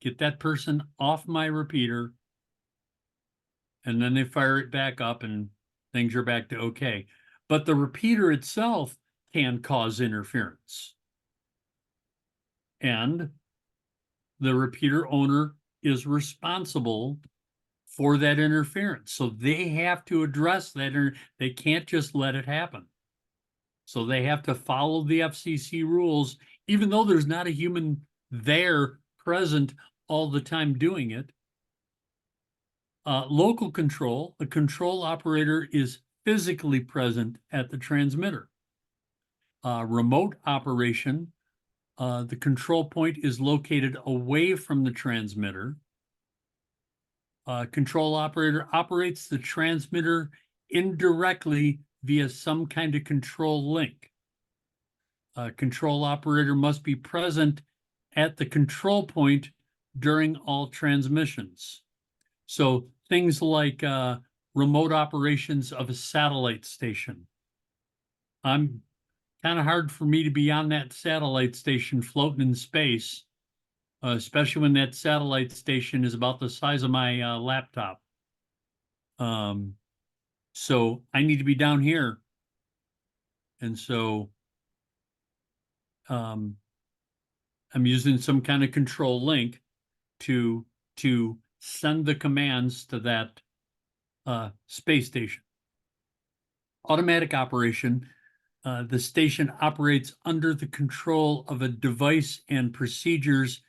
[SPEAKER 3] Get that person off my repeater, and then they fire it back up and things are back to okay. But the repeater itself can cause interference. And the repeater owner is responsible for that interference. So they have to address that. They can't just let it happen. So they have to follow the FCC rules, even though there's not a human there present all the time doing it. Local control, the control operator is physically present at the transmitter. Remote operation, the control point is located away from the transmitter. Control operator operates the transmitter indirectly via some kind of control link. Control operator must be present at the control point during all transmissions. So things like remote operations of a satellite station. I'm kind of hard for me to be on that satellite station floating in space, especially when that satellite station is about the size of my laptop. So I need to be down here. And so I'm using some kind of control link to send the commands to that space station. Automatic operation, the station operates under the control of a device and procedures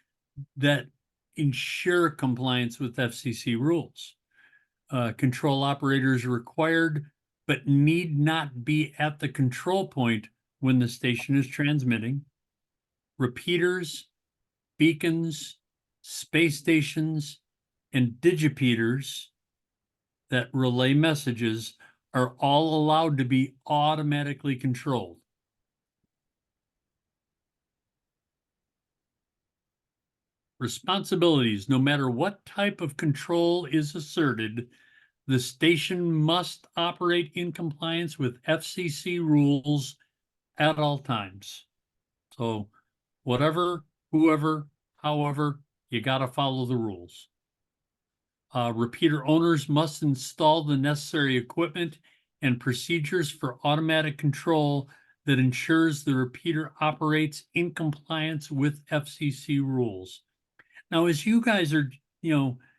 [SPEAKER 3] that ensure compliance with FCC rules. Control operators are required, but need not be at the control point when the station is transmitting. Repeaters, beacons, space stations, and digipeaters that relay messages are all allowed to be automatically controlled. Responsibilities, no matter what type of control is asserted, the station must operate in compliance with FCC rules at all times. So whatever whoever, however, you gotta follow the rules. Repeater owners must install the necessary equipment and procedures for automatic control that ensures the repeater operates in compliance with FCC rules. Now, as you guys are,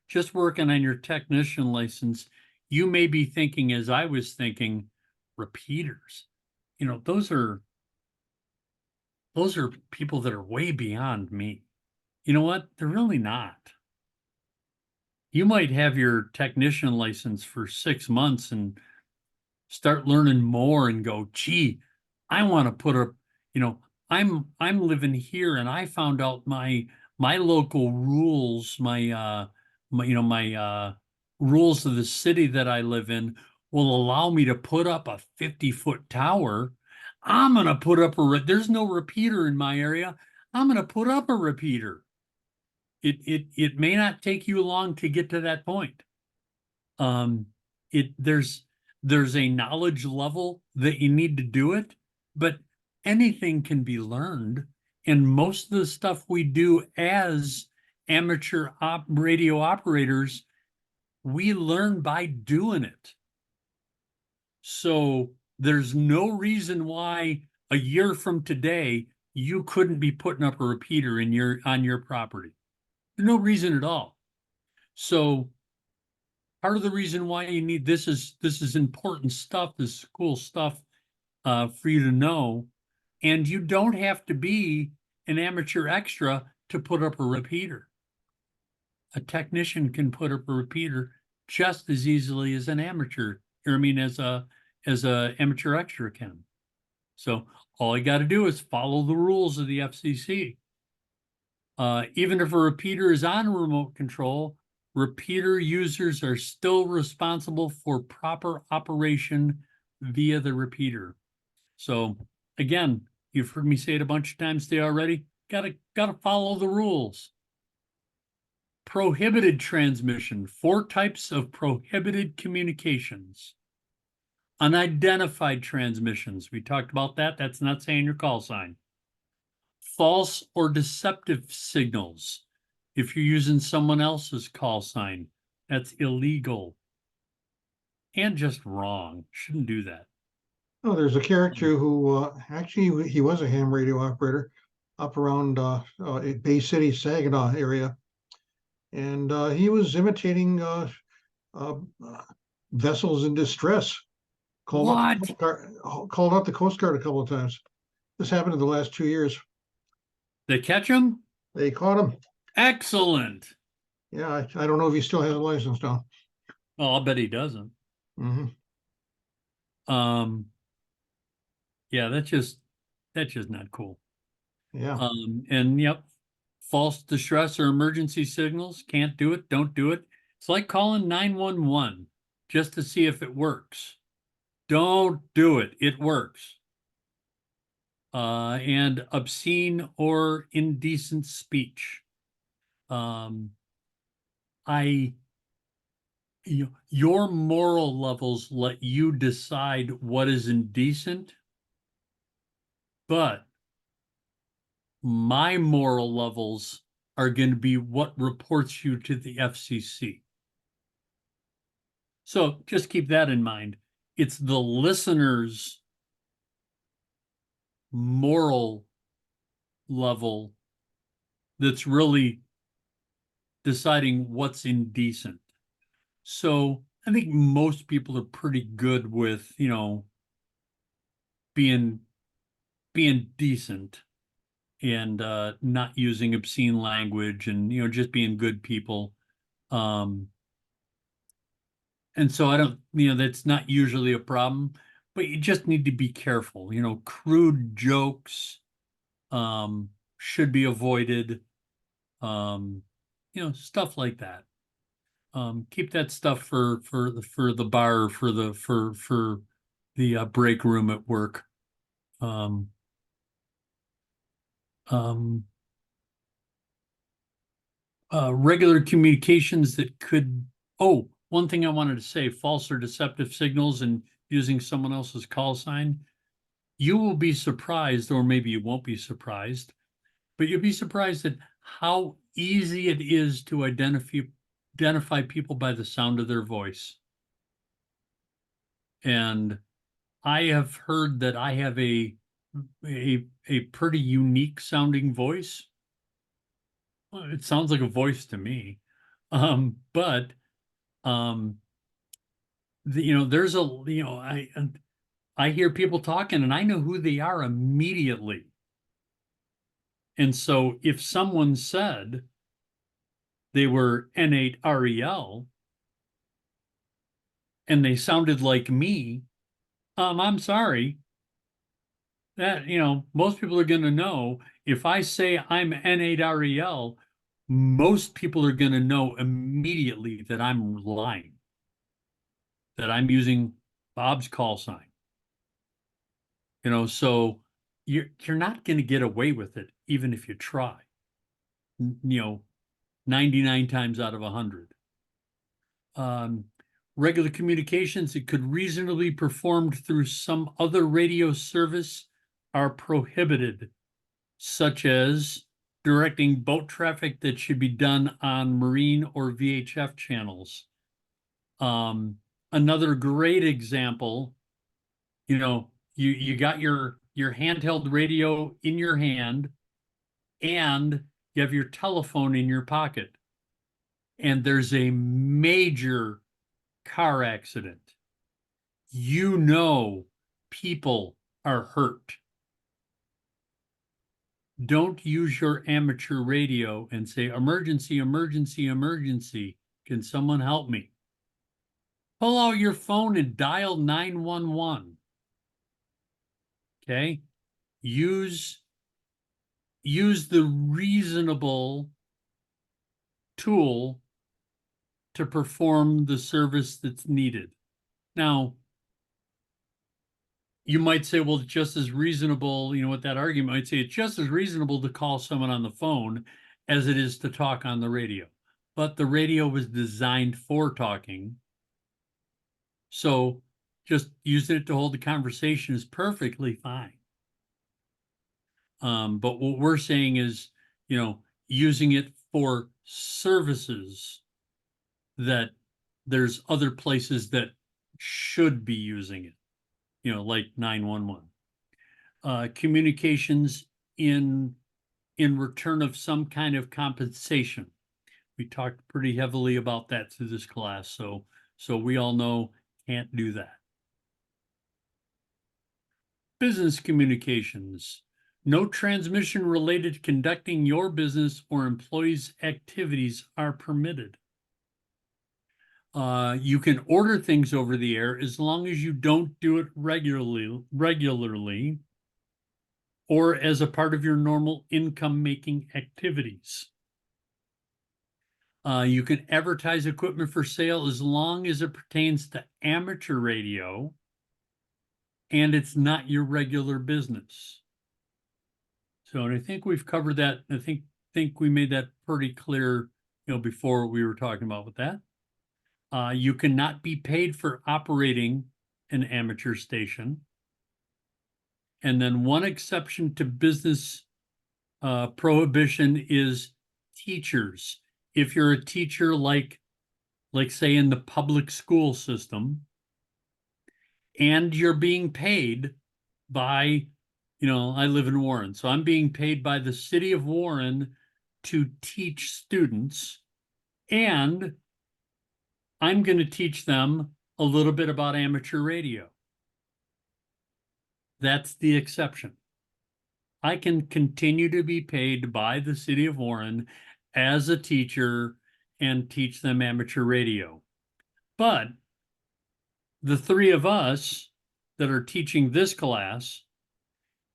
[SPEAKER 3] just working on your technician license, you may be thinking, as I was thinking, repeaters. Those are people that are way beyond me. You know what? They're really not. You might have your technician license for 6 months and start learning more and go, gee, I want to put a, I'm living here and I found out my local rules, my rules of the city that I live in will allow me to put up a 50-foot tower. I'm gonna put up there's no repeater in my area. I'm gonna put up a repeater. It may not take you long to get to that point. There's a knowledge level that you need to do it, but anything can be learned. And most of the stuff we do as amateur radio operators, we learn by doing it. So there's no reason why a year from today you couldn't be putting up a repeater on your property. There's no reason at all. So part of the reason why you need this is important stuff, this is cool stuff for you to know. And you don't have to be an amateur extra to put up a repeater. A technician can put up a repeater just as easily as an amateur, as a amateur extra can. So all you got to do is follow the rules of the FCC. Even if a repeater is on remote control, repeater users are still responsible for proper operation via the repeater. So again, you've heard me say it a bunch of times today already. Gotta follow the rules. Prohibited transmission, 4 types of prohibited communications. Unidentified transmissions, we talked about that. That's not saying your call sign. False or deceptive signals. If you're using someone else's call sign, that's illegal and just wrong. Shouldn't do that.
[SPEAKER 1] Oh, there's a character who actually he was a ham radio operator up around Bay City, Saginaw area, and he was imitating vessels in distress. Called out the
[SPEAKER 3] What?
[SPEAKER 1] Coast Guard, called out the Coast Guard a couple of times. This happened in the last 2 years.
[SPEAKER 3] They catch him?
[SPEAKER 1] They caught him.
[SPEAKER 3] Excellent.
[SPEAKER 1] Yeah, I don't know if he still has a license now.
[SPEAKER 3] Well, I'll bet he doesn't.
[SPEAKER 1] Mm-hmm.
[SPEAKER 3] Yeah, that's just not cool.
[SPEAKER 1] Yeah.
[SPEAKER 3] And yep, false distress or emergency signals, can't do it, don't do it. It's like calling 911 just to see if it works. Don't do it, it works. And obscene or indecent speech. Your moral levels let you decide what is indecent, but my moral levels are going to be what reports you to the FCC. So just keep that in mind. It's the listener's moral level that's really deciding what's indecent. So I think most people are pretty good with, being decent and not using obscene language and, just being good people. And so I don't, that's not usually a problem, but you just need to be careful. Crude jokes should be avoided. Stuff like that. Keep that stuff for the bar, for the break room at work. Regular communications that could, one thing I wanted to say, false or deceptive signals and using someone else's call sign. You will be surprised, or maybe you won't be surprised, but you'd be surprised at how easy it is to identify people by the sound of their voice. And I have heard that I have a pretty unique sounding voice. Well, it sounds like a voice to me. But there's I hear people talking and I know who they are immediately. And so if someone said they were N8REL and they sounded like me, I'm sorry. That, most people are going to know if I say I'm N8REL, most people are going to know immediately that I'm lying, that I'm using Bob's call sign. So you're not going to get away with it, even if you try, 99 times out of 100. Regular communications that could reasonably be performed through some other radio service are prohibited, such as directing boat traffic that should be done on marine or VHF channels. Another great example, you got your handheld radio in your hand and you have your telephone in your pocket and there's a major car accident. People are hurt. Don't use your amateur radio and say, emergency, emergency, emergency. Can someone help me? Pull out your phone and dial 911. Okay? Use the reasonable tool to perform the service that's needed. Now, you might say, well, it's just as reasonable, with that argument, I'd say it's just as reasonable to call someone on the phone as it is to talk on the radio. But the radio was designed for talking. So just using it to hold the conversation is perfectly fine. But what we're saying is, using it for services that there's other places that should be using it, like 911. Communications in return of some kind of compensation. We talked pretty heavily about that through this class, so we all know can't do that. Business communications. No transmission related to conducting your business or employees' activities are permitted. You can order things over the air as long as you don't do it regularly or as a part of your normal income-making activities. You can advertise equipment for sale as long as it pertains to amateur radio and it's not your regular business. So, and I think we've covered that. I think we made that pretty clear, before we were talking about with that. You cannot be paid for operating an amateur station. And then one exception to business prohibition is teachers. If you're a teacher, like say in the public school system, and you're being paid by, I live in Warren, so I'm being paid by the city of Warren to teach students, and I'm going to teach them a little bit about amateur radio. That's the exception. I can continue to be paid by the city of Warren as a teacher and teach them amateur radio. But the three of us that are teaching this class,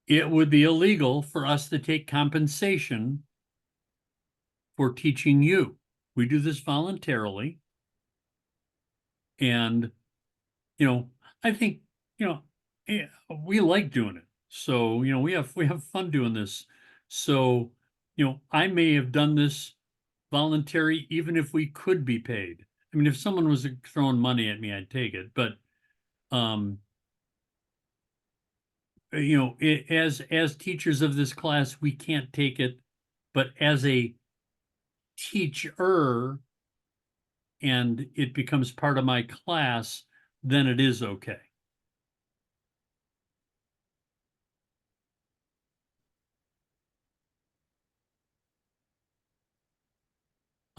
[SPEAKER 3] it would be illegal for us to take compensation for teaching you. We do this voluntarily. And, I think, we like doing it. So, we have fun doing this. So, I may have done this voluntary, even if we could be paid. I mean, if someone was throwing money at me, I'd take it. But, as teachers of this class, we can't take it But as a teacher, and it becomes part of my class, then it is okay.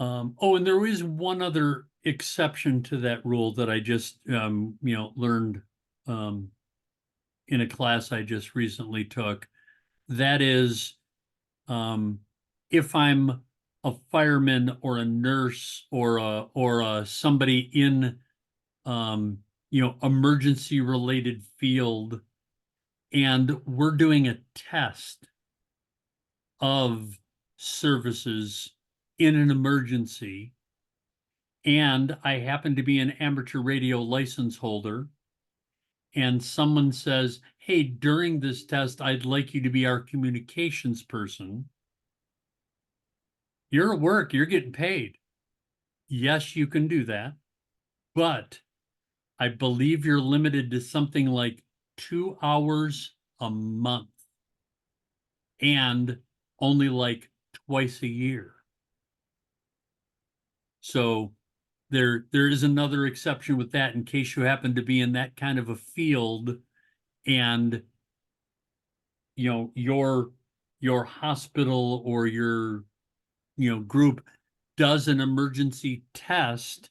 [SPEAKER 3] Oh, and there is one other exception to that rule that I just, learned in a class I just recently took. That is, if I'm a fireman or a nurse or a somebody in, emergency related field, and we're doing a test of services in an emergency, and I happen to be an amateur radio license holder, and someone says, hey, during this test, I'd like you to be our communications person. You're at work, you're getting paid. Yes, you can do that, but I believe you're limited to something like 2 hours a month and only like twice a year. So there is another exception with that in case you happen to be in that kind of a field, and your hospital or your group does an emergency test,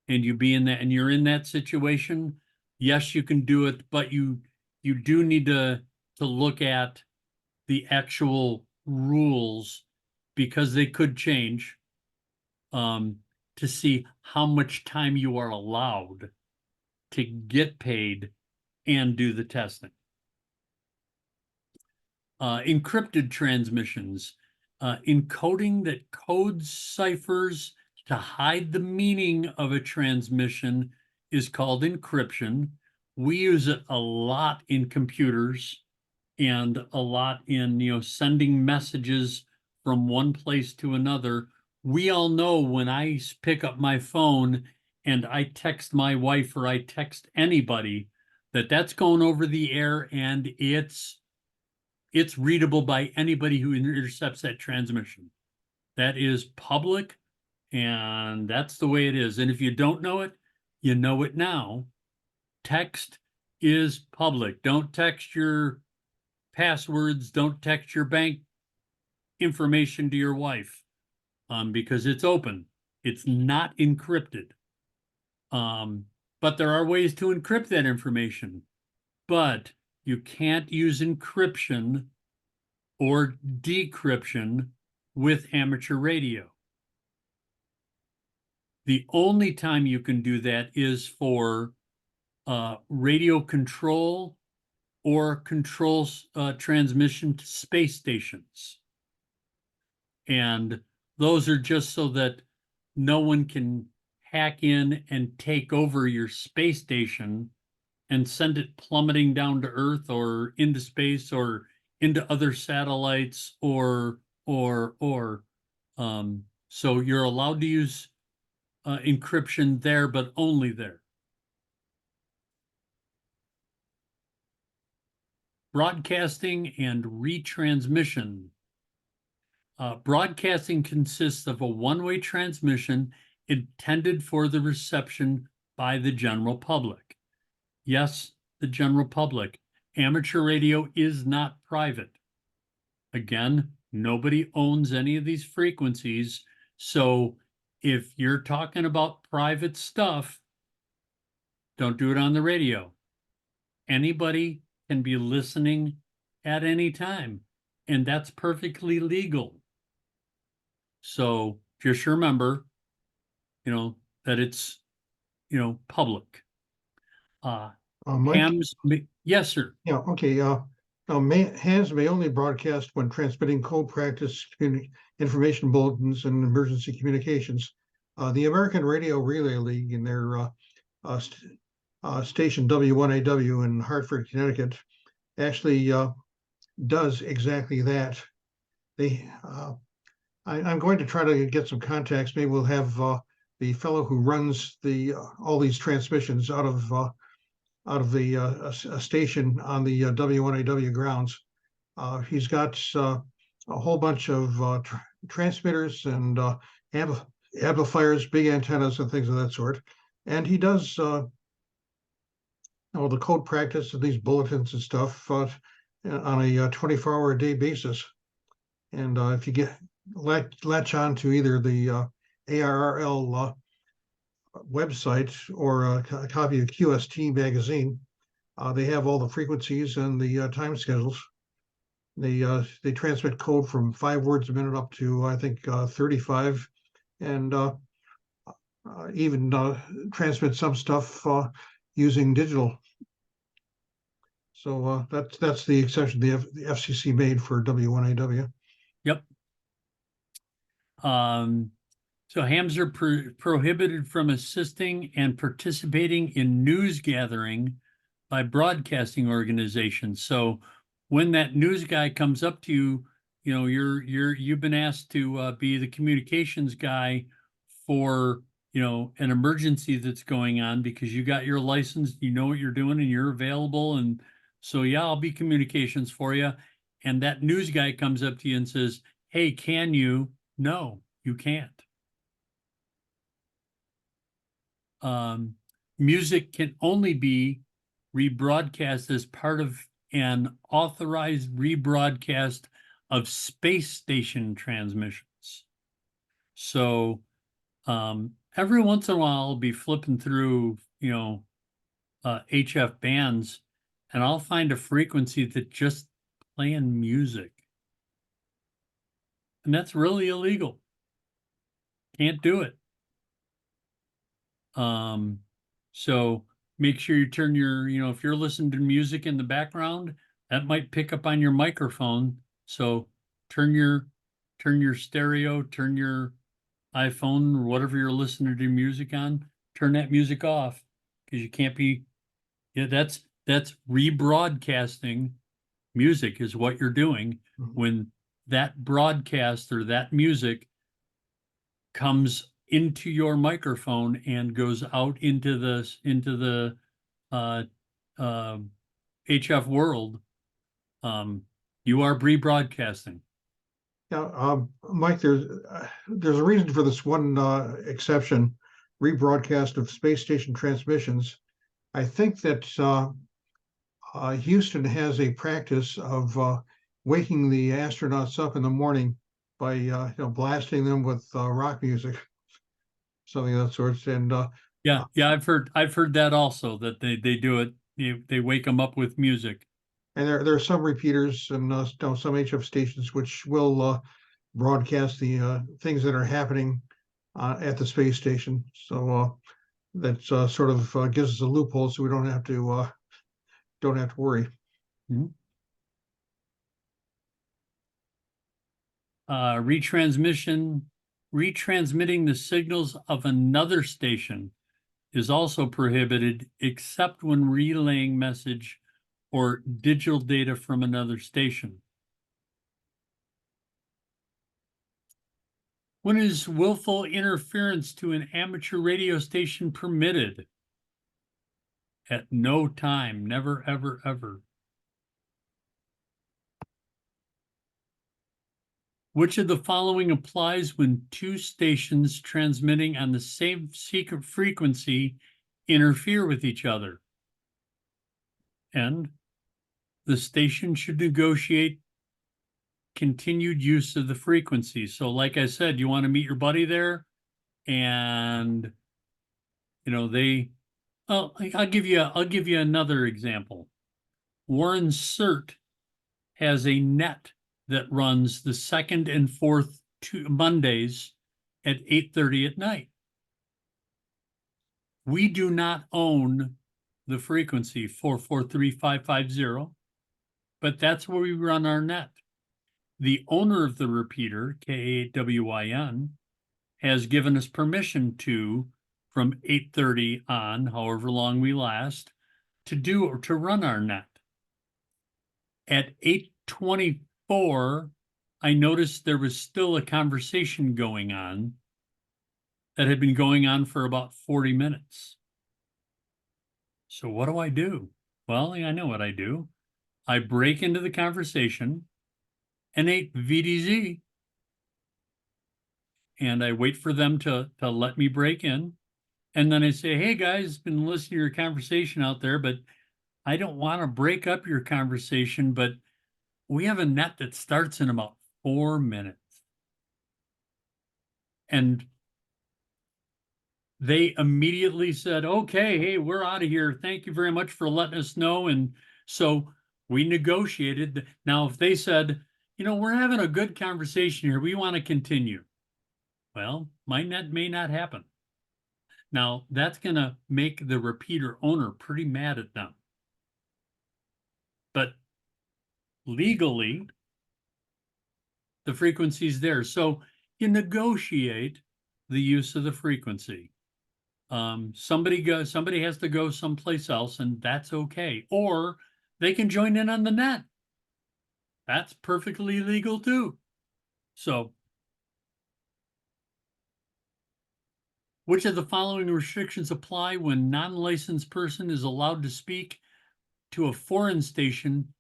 [SPEAKER 3] and you're in that situation. Yes, you can do it, but you do need to look at the actual rules, because they could change, to see how much time you are allowed to get paid and do the testing. Encrypted transmissions, encoding that codes ciphers to hide the meaning of a transmission is called encryption. We use it a lot in computers and a lot in, sending messages from one place to another. We all know when I pick up my phone and I text my wife or I text anybody, that's going over the air, and it's readable by anybody who intercepts that transmission. That is public, and that's the way it is. And if you don't know it, you know it now. Text is public. Don't text your passwords. Don't text your bank information to your wife, because it's open. It's not encrypted. But there are ways to encrypt that information. But you can't use encryption or decryption with amateur radio. The only time you can do that is for radio control or controls transmission to space stations. And those are just so that no one can hack in and take over your space station and send it plummeting down to Earth or into space or into other satellites so you're allowed to use encryption there, but only there. Broadcasting and retransmission. Broadcasting consists of a one-way transmission intended for the reception by the general public. Yes, the general public. Amateur radio is not private. Again, nobody owns any of these frequencies. So if you're talking about private stuff, don't do it on the radio. Anybody can be listening at any time, and that's perfectly legal. So just remember, that it's, public.
[SPEAKER 1] Mike?
[SPEAKER 3] Hams, yes, sir.
[SPEAKER 1] Yeah, okay. Now, hands may only broadcast when transmitting code practice information bulletins and emergency communications. The American Radio Relay League, in their station W1AW in Hartford, Connecticut, actually does exactly that. I'm going to try to get some contacts. Maybe we'll have the fellow who runs all these transmissions out of the station on the W1AW grounds. He's got a whole bunch of transmitters and amplifiers, big antennas, and things of that sort. And he does the code practice of these bulletins and stuff on a 24-hour-a-day basis. And if you latch on to either the ARRL website or a copy of QST magazine, they have all the frequencies and the time schedules. They transmit code from 5 words a minute up to I think 35, and even transmit some stuff using digital. So that's the exception the FCC made for W1AW.
[SPEAKER 3] Yep. So hams are prohibited from assisting and participating in news gathering by broadcasting organizations. So when that news guy comes up to you, you know, you've been asked to be the communications guy for, you know, an emergency that's going on because you got your license, you know what you're doing, and you're available. And so, yeah, I'll be communications for you. And that news guy comes up to you and says, "Hey, can you?" No, you can't. Music can only be rebroadcast as part of an authorized rebroadcast of space station transmissions. So every once in a while, I'll be flipping through, you know, HF bands, and I'll find a frequency that just playing music. And that's really illegal. Can't do it. So make sure you turn your, you know, if you're listening to music in the background, that might pick up on your microphone. So turn your stereo, turn your iPhone or whatever you're listening to music on, turn that music off because you can't be, yeah, that's rebroadcasting music is what you're doing when that broadcast or that music comes into your microphone and goes out into the HF world. You are rebroadcasting.
[SPEAKER 1] Yeah, Mike, there's a reason for this one exception, rebroadcast of space station transmissions. I think that Houston has a practice of waking the astronauts up in the morning by blasting them with rock music, something of that sort. And
[SPEAKER 3] Yeah, I've heard that also, that they do it. They wake them up with music.
[SPEAKER 1] and there are some repeaters and some HF stations which will broadcast the things that are happening at the space station. So that sort of gives us a loophole, so we don't have to worry.
[SPEAKER 3] Mhm. Retransmitting the signals of another station is also prohibited except when relaying message or digital data from another station. When is willful interference to an amateur radio station permitted? At no time, never, ever, ever. Which of the following applies when two stations transmitting on the same secret frequency interfere with each other? And the station should negotiate continued use of the frequency. So like I said, you want to meet your buddy there and you know I'll give you another example. Warren Cert has a net that runs the second and fourth Mondays at 8:30 at night. We do not own the frequency 443,550, but that's where we run our net. The owner of the repeater, KAWIN, has given us permission to, from 8:30 on, however long we last, to run our net. At 8:24, I noticed there was still a conversation going on that had been going on for about 40 minutes. So what do I do? Well, I know what I do. I break into the conversation N8 VDZ. And I wait for them to let me break in. And then I say, hey guys, been listening to your conversation out there, but I don't want to break up your conversation, but we have a net that starts in about 4 minutes. And they immediately said, okay, hey, we're out of here. Thank you very much for letting us know. And so we negotiated. Now, if they said, we're having a good conversation here, we want to continue. Well, my net may not happen. Now, that's going to make the repeater owner pretty mad at them. But legally, the frequency's there. So you negotiate the use of the frequency. Somebody has to go someplace else, and that's okay. Or they can join in on the net. That's perfectly legal too. So, which of the following restrictions apply when non-licensed person is allowed to speak to a foreign station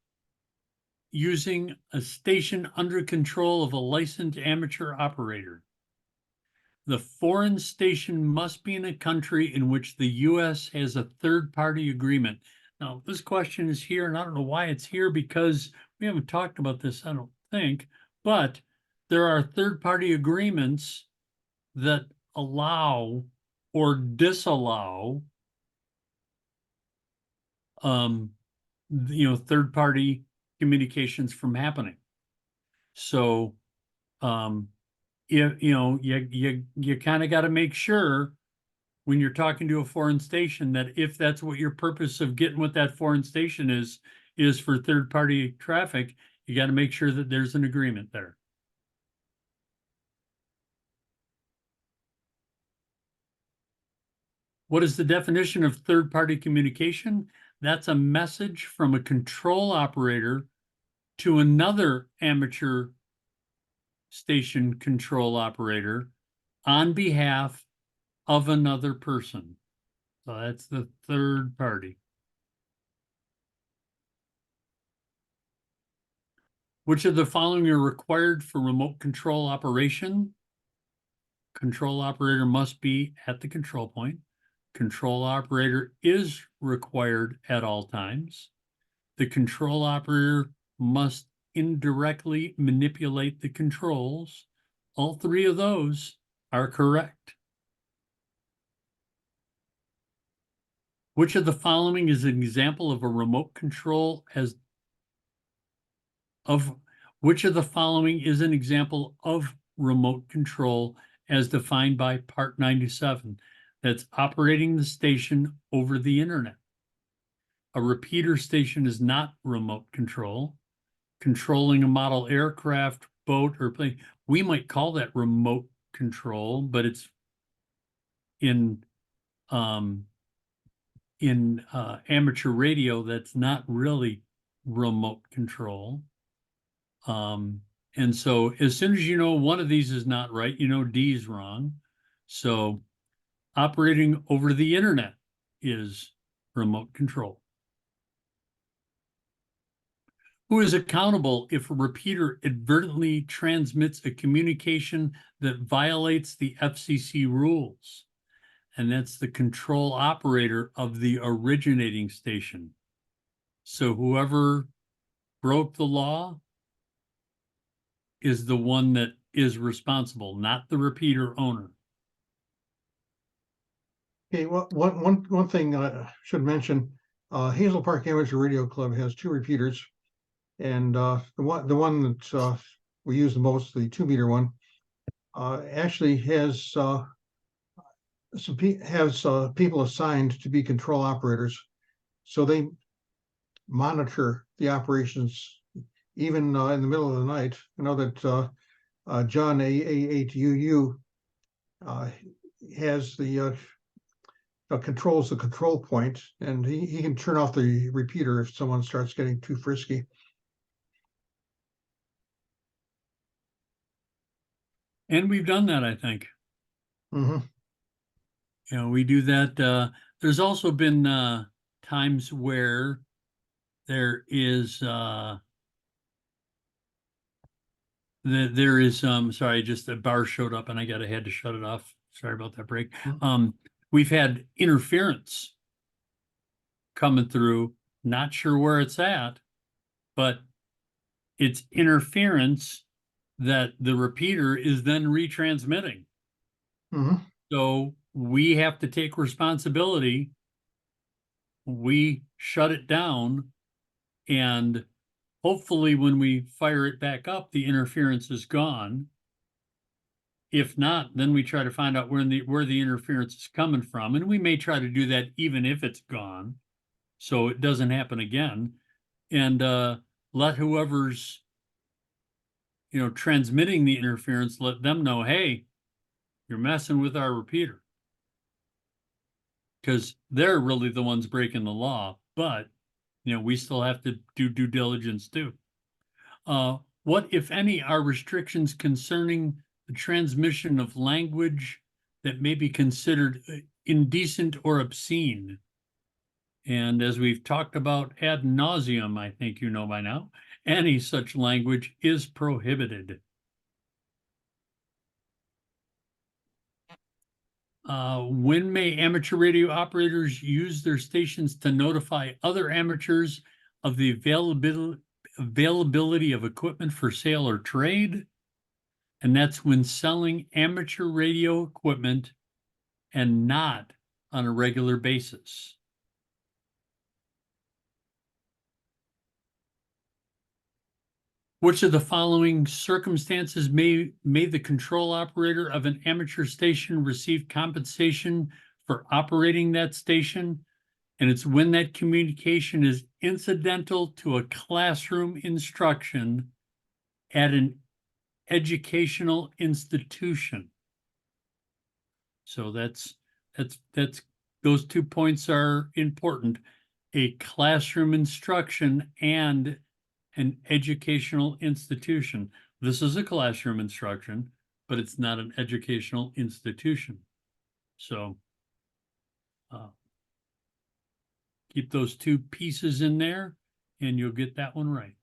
[SPEAKER 3] using a station under control of a licensed amateur operator? The foreign station must be in a country in which the U.S. has a third-party agreement. Now, this question is here, and I don't know why it's here because we haven't talked about this, I don't think, but there are third-party agreements that allow or disallow third-party communications from happening. So you kind of got to make sure when you're talking to a foreign station that if that's what your purpose of getting with that foreign station is for third-party traffic, you got to make sure that there's an agreement there. What is the definition of third-party communication? That's a message from a control operator to another amateur station control operator on behalf of another person. So that's the third party. Which of the following are required for remote control operation? Control operator must be at the control point. Control operator is required at all times. The control operator must indirectly manipulate the controls. All three of those are correct. Which of the following is an example of a remote control which of the following is an example of remote control as defined by Part 97? That's operating the station over the internet. A repeater station is not remote control. Controlling a model aircraft, boat, or plane. We might call that remote control, but it's in amateur radio, that's not really remote control. And so as soon as you know one of these is not right, you know D is wrong. So operating over the internet is remote control. Who is accountable if a repeater inadvertently transmits a communication that violates the FCC rules? And that's the control operator of the originating station. So whoever broke the law is the one that is responsible, not the repeater owner.
[SPEAKER 1] Okay, well, one thing I should mention, Hazel Park Amateur Radio Club has 2 repeaters, and the one that we use the most, the 2-meter one, actually has people assigned to be control operators, so they monitor the operations even in the middle of the night. I know that John A8UU has the controls the control point, and he can turn off the repeater if someone starts getting too frisky.
[SPEAKER 3] And we've done that, I think.
[SPEAKER 1] Mm-hmm.
[SPEAKER 3] We do that. There's also been times where there is There is, sorry, just a bar showed up and had to shut it off. Sorry about that break. We've had interference coming through, not sure where it's at, but it's interference that the repeater is then retransmitting.
[SPEAKER 1] Mhm.
[SPEAKER 3] So we have to take responsibility. We shut it down, and hopefully when we fire it back up, the interference is gone. If not, then we try to find out where the interference is coming from, and we may try to do that even if it's gone, so it doesn't happen again. And let whoever's transmitting the interference, let them know, hey, you're messing with our repeater, because they're really the ones breaking the law. But we still have to do due diligence too. What, if any, are restrictions concerning the transmission of language that may be considered indecent or obscene? And as we've talked about ad nauseum, I think you know by now, any such language is prohibited. When may amateur radio operators use their stations to notify other amateurs of the availability of equipment for sale or trade? And that's when selling amateur radio equipment and not on a regular basis. Which of the following circumstances may the control operator of an amateur station receive compensation for operating that station? And it's when that communication is incidental to a classroom instruction at an educational institution. So that's those 2 points are important. A classroom instruction and an educational institution. This is a classroom instruction, but it's not an educational institution. So keep those 2 pieces in there and you'll get that one right.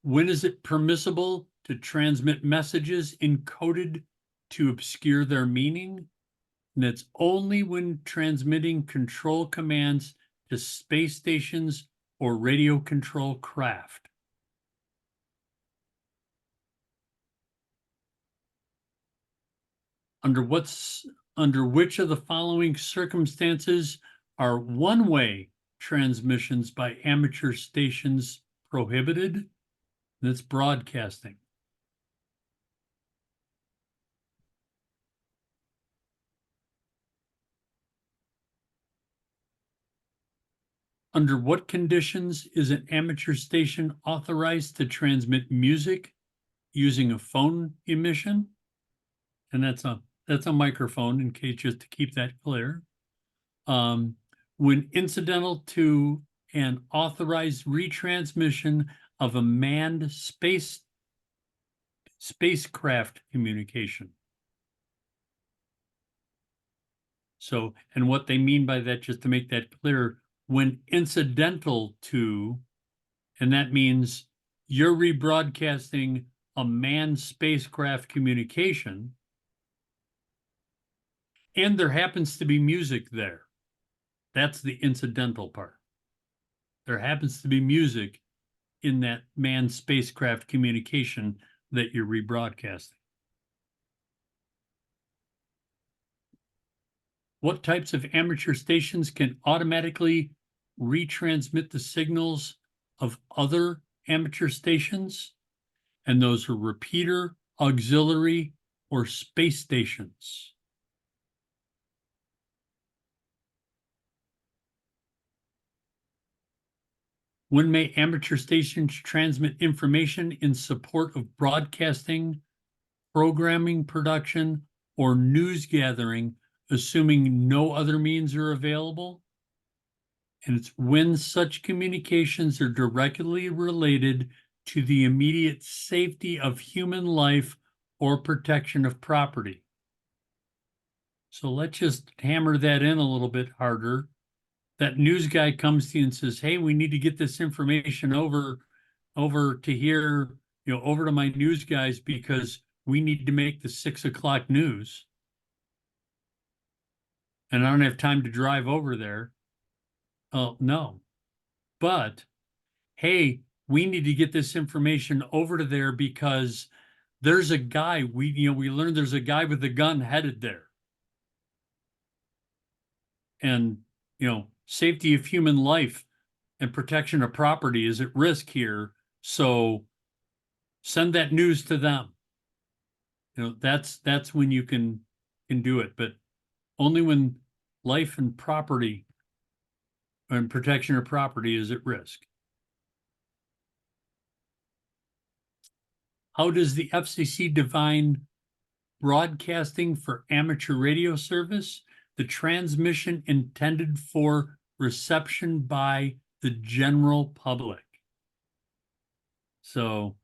[SPEAKER 3] When is it permissible to transmit messages encoded to obscure their meaning? And that's only when transmitting control commands to space stations or radio control craft. Under which of the following circumstances are one-way transmissions by amateur stations prohibited? That's broadcasting. Under what conditions is an amateur station authorized to transmit music using a phone emission? And that's a microphone, in case, just to keep that clear. When incidental to an authorized retransmission of a manned spacecraft communication. So, and what they mean by that, just to make that clear, when incidental to, and that means you're rebroadcasting a manned spacecraft communication, and there happens to be music there. That's the incidental part. There happens to be music in that manned spacecraft communication that you're rebroadcasting. What types of amateur stations can automatically retransmit the signals of other amateur stations? And those are repeater, auxiliary, or space stations. When may amateur stations transmit information in support of broadcasting, programming production, or news gathering, assuming no other means are available? And it's when such communications are directly related to the immediate safety of human life or protection of property. So let's just hammer that in a little bit harder. That news guy comes to you and says, hey, we need to get this information over over to here, over to my news guys because we need to make the 6 o'clock news. And I don't have time to drive over there. Oh, no. But hey, we need to get this information over to there because there's a guy, we learned there's a guy with a gun headed there. And, safety of human life and protection of property is at risk here. So send that news to them. That's when you can do it, but only when life and property and protection of property is at risk. How does the FCC define broadcasting for amateur radio service? The transmission intended for reception by the general public. So,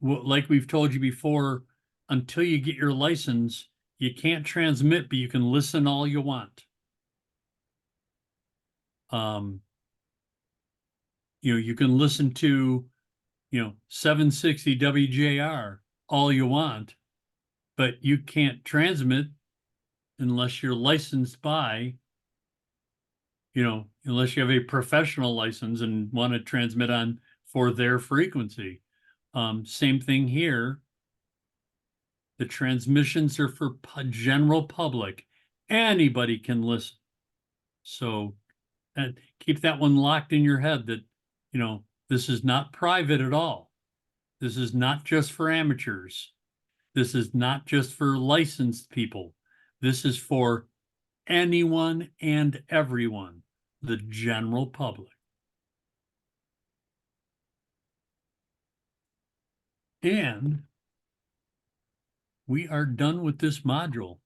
[SPEAKER 3] like we've told you before, until you get your license, you can't transmit, but you can listen all you want. You can listen to, 760 WJR all you want, but you can't transmit unless you're licensed by, unless you have a professional license and want to transmit on for their frequency. Same thing here. The transmissions are for general public. Anybody can listen. So keep that one locked in your head that, this is not private at all. This is not just for amateurs. This is not just for licensed people. This is for anyone and everyone, the general public. And we are done with this module.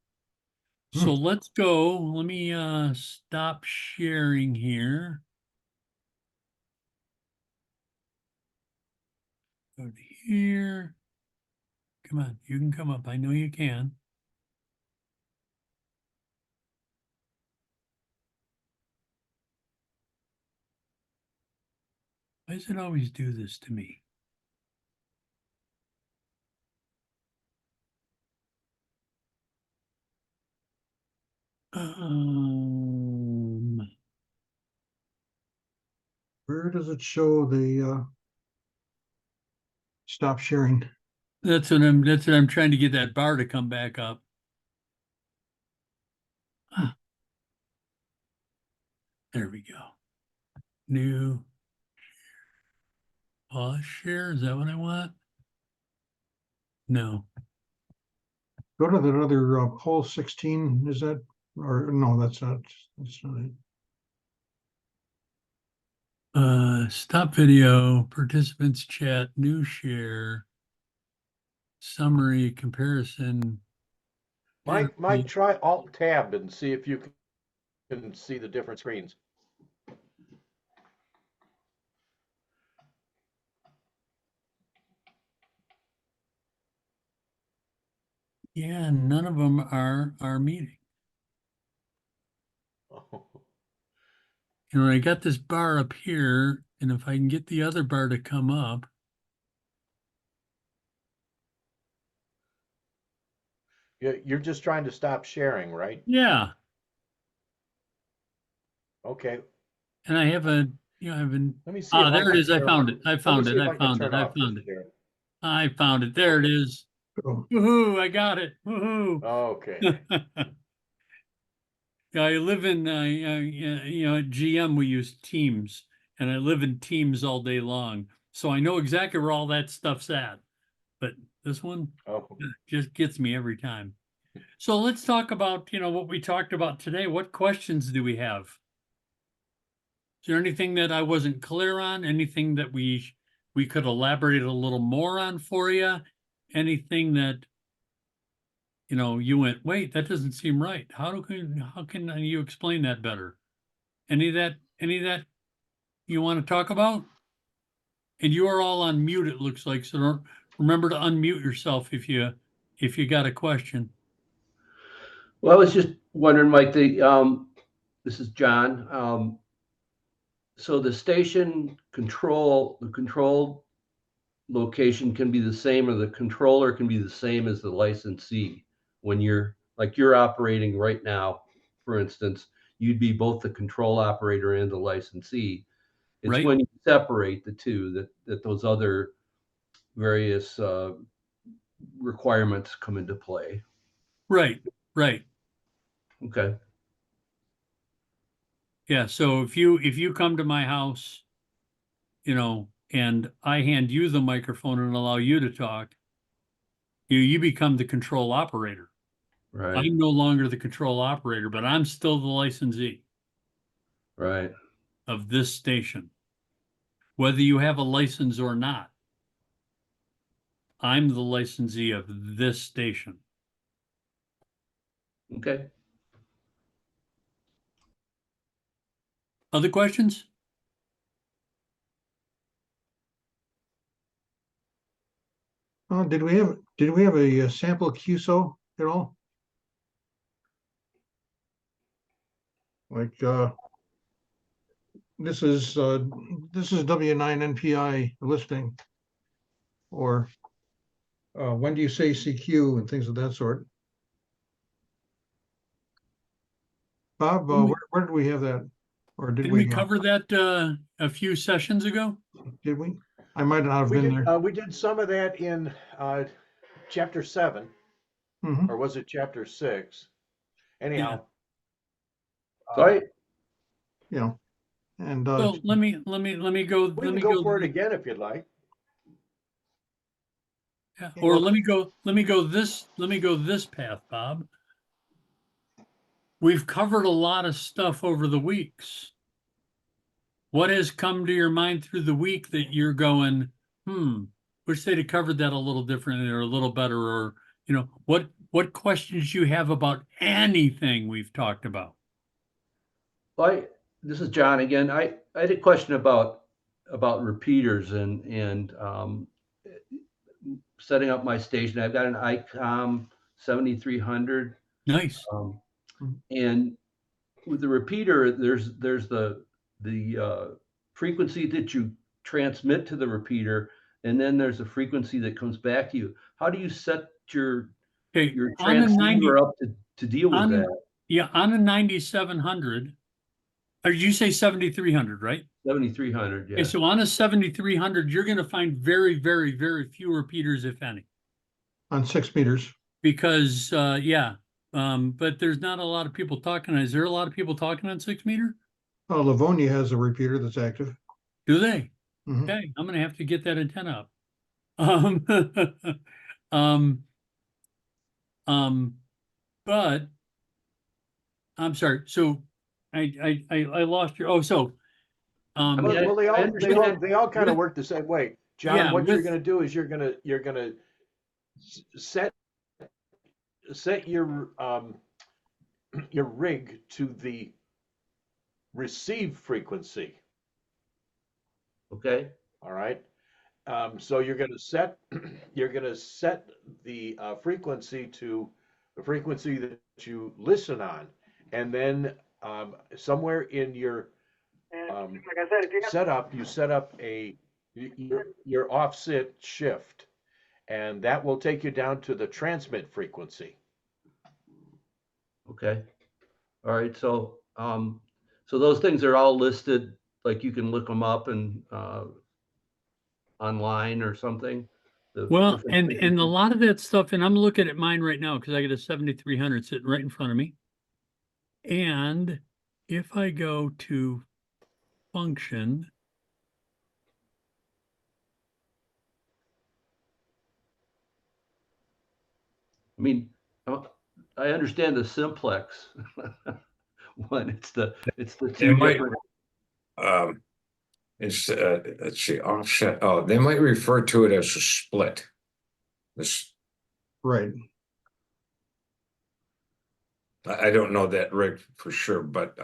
[SPEAKER 3] So let's go. Let me stop sharing here. Go to here. Come on, you can come up. I know you can. Why does it always do this to me?
[SPEAKER 1] Where does it show the stop sharing?
[SPEAKER 3] That's what I'm trying to get that bar to come back up. There we go. New pause share. Is that what I want? No.
[SPEAKER 1] Go to that other poll 16. Is that, or no, that's not it.
[SPEAKER 3] Stop video, participants chat, new share, summary, comparison.
[SPEAKER 2] Mike, try Alt Tab and see if you can see the different screens.
[SPEAKER 3] Yeah, none of them are meeting. I got this bar up here, and if I can get the other bar to come up.
[SPEAKER 2] You're just trying to stop sharing, right?
[SPEAKER 3] Yeah.
[SPEAKER 2] Okay.
[SPEAKER 3] And I have a,
[SPEAKER 2] Let me see.
[SPEAKER 3] there it is. I found it. I found it.
[SPEAKER 2] I found it.
[SPEAKER 3] I found it. There it is.
[SPEAKER 1] Oh.
[SPEAKER 3] Woohoo! I got it. Woohoo!
[SPEAKER 2] Okay.
[SPEAKER 3] I live in, at GM, we use Teams, and I live in Teams all day long. So I know exactly where all that stuff's at. But this one just gets me every time. So let's talk about, what we talked about today. What questions do we have? Is there anything that I wasn't clear on? Anything that we could elaborate a little more on for you? Anything that you went, wait, that doesn't seem right. How can you explain that better? Any of that you want to talk about? And you are all on mute, it looks like, so don't remember to unmute yourself if you got a question.
[SPEAKER 4] Well, I was just wondering, Mike, the This is John. So the station control, the control location can be the same, or the controller can be the same as the licensee. When you're operating right now, for instance, you'd be both the control operator and the licensee. It's
[SPEAKER 3] Right.
[SPEAKER 4] when you separate the two that those other various requirements come into play.
[SPEAKER 3] Right. Right.
[SPEAKER 4] Okay.
[SPEAKER 3] Yeah. So if you come to my house, and I hand you the microphone and allow you to talk, you become the control operator.
[SPEAKER 4] Right.
[SPEAKER 3] I'm no longer the control operator, but I'm still the licensee
[SPEAKER 4] Right.
[SPEAKER 3] of this station. Whether you have a license or not, I'm the licensee of this station.
[SPEAKER 4] Okay.
[SPEAKER 3] Other questions?
[SPEAKER 1] Did we have a sample QSO at all? Like this is W9 NPI listing, or when do you say CQ and things of that sort? Bob, where did we have that? Or did
[SPEAKER 3] Didn't
[SPEAKER 1] we
[SPEAKER 3] we cover that a few sessions ago?
[SPEAKER 1] Did we? I might not have been there.
[SPEAKER 2] We did some of that in chapter 7,
[SPEAKER 1] Mhm.
[SPEAKER 2] or was it chapter 6? Anyhow.
[SPEAKER 4] So I,
[SPEAKER 1] You know, and
[SPEAKER 3] So let me go.
[SPEAKER 2] We
[SPEAKER 3] Let
[SPEAKER 2] can
[SPEAKER 3] me
[SPEAKER 2] go
[SPEAKER 3] go.
[SPEAKER 2] for it again if you'd like.
[SPEAKER 3] Yeah, or let me go. Let me go this. Let me go this path, Bob. We've covered a lot of stuff over the weeks. What has come to your mind through the week that you're going, wish they'd have covered that a little differently or a little better, or what questions you have about anything we've talked about?
[SPEAKER 4] this is John again. I had a question about repeaters and setting up my station. I've got an ICOM 7300,
[SPEAKER 3] Nice.
[SPEAKER 4] and with the repeater, there's the frequency that you transmit to the repeater, and then there's a frequency that comes back to you. How do you set your
[SPEAKER 3] Okay, on a 90,
[SPEAKER 4] transceiver up to deal with that?
[SPEAKER 3] yeah, on a 9700, or did you say 7300, right?
[SPEAKER 4] 7300, yeah.
[SPEAKER 3] Okay, so on a 7300, you're going to find very, very, very few repeaters, if any,
[SPEAKER 1] on 6 meters.
[SPEAKER 3] because but there's not a lot of people talking. Is there a lot of people talking on 6 meter?
[SPEAKER 1] Livonia has a repeater that's active.
[SPEAKER 3] Do they?
[SPEAKER 1] Mhm.
[SPEAKER 3] Okay, I'm gonna have to get that antenna up. But I'm sorry. So I lost your. Oh, so
[SPEAKER 4] I mean,
[SPEAKER 2] Well, they
[SPEAKER 4] I
[SPEAKER 2] all
[SPEAKER 4] understand.
[SPEAKER 2] kind of work the same way. John,
[SPEAKER 3] Yeah,
[SPEAKER 2] what you're going to do is you're going to set your rig to the receive frequency.
[SPEAKER 4] Okay.
[SPEAKER 2] All right. So you're going to set the frequency to the frequency that you listen on, and then somewhere in your setup, you set up your offset shift, and that will take you down to the transmit frequency.
[SPEAKER 4] Okay. All right. So so those things are all listed, like you can look them up and online or something.
[SPEAKER 3] well,
[SPEAKER 4] different
[SPEAKER 3] and a
[SPEAKER 4] frequencies.
[SPEAKER 3] lot of that stuff, and I'm looking at mine right now because I got a 7300 sitting right in front of me. And if I go to function,
[SPEAKER 4] I mean, I understand the simplex one. It's the two
[SPEAKER 5] It might,
[SPEAKER 4] different.
[SPEAKER 5] it's, let's see, offset. Oh, they might refer to it as a split. This,
[SPEAKER 1] Right.
[SPEAKER 5] I don't know that, Rick, for sure, but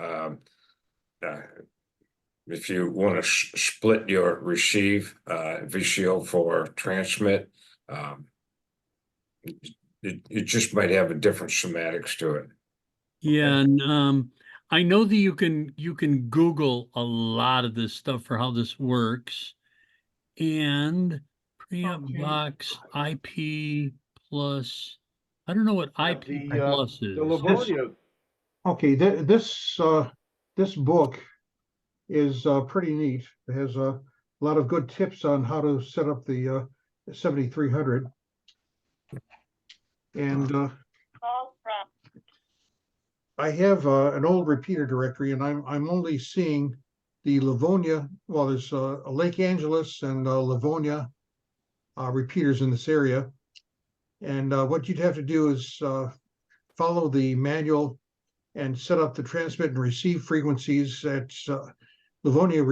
[SPEAKER 5] if you want to split your receive VCO for transmit, it just might have a different semantics to it.
[SPEAKER 3] yeah, and I know that you can Google a lot of this stuff for how this works. And preamp
[SPEAKER 1] Okay.
[SPEAKER 3] box IP plus, I don't know what
[SPEAKER 2] Yeah,
[SPEAKER 3] IP plus
[SPEAKER 2] the
[SPEAKER 3] is.
[SPEAKER 2] Livonia,
[SPEAKER 1] Okay, this book is pretty neat. It has a lot of good tips on how to set up the 7300. And I have an old repeater directory, and I'm only seeing the Livonia. Well, there's a Lake Angeles and Livonia repeaters in this area. And what you'd have to do is follow the manual and set up the transmit and receive frequencies at Livonia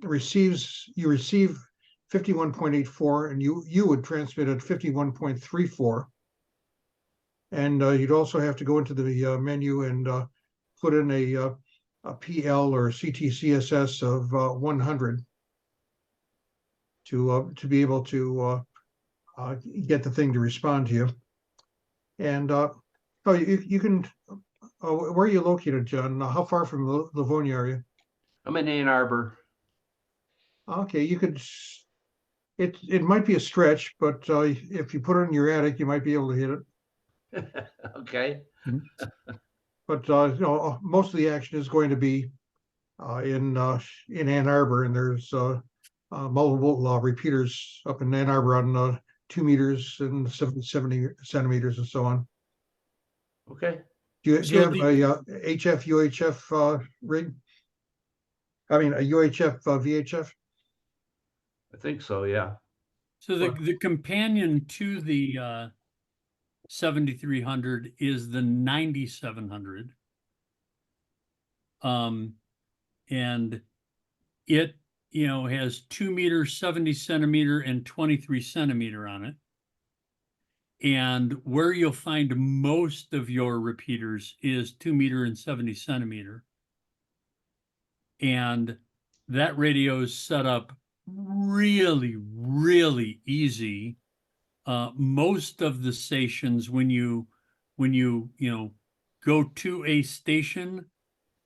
[SPEAKER 1] receives, you receive 51.84, and you would transmit at 51.34. And you'd also have to go into the menu and put in a PL or CTCSS of 100 to be able to get the thing to respond to you. And oh, you can. Where are you located, John? How far from Livonia are you?
[SPEAKER 4] I'm in Ann Arbor.
[SPEAKER 1] Okay, you could. It might be a stretch, but if you put it in your attic, you might be able to hit it.
[SPEAKER 4] Okay.
[SPEAKER 1] But you know, most of the action is going to be in Ann Arbor, and there's multiple repeaters up in Ann Arbor on 2 meters and 70 centimeters and so on.
[SPEAKER 4] Okay.
[SPEAKER 1] Do you
[SPEAKER 3] So
[SPEAKER 1] have a HF UHF rig? I mean a UHF VHF?
[SPEAKER 4] I think so, yeah.
[SPEAKER 3] So the companion to the 7300 is the 9700. And it, you know, has 2 meters, 70 centimeter and 23 centimeter on it. And where you'll find most of your repeaters is 2 meter and 70 centimeter. And that radio is set up really, really easy. Most of the stations, when you go to a station,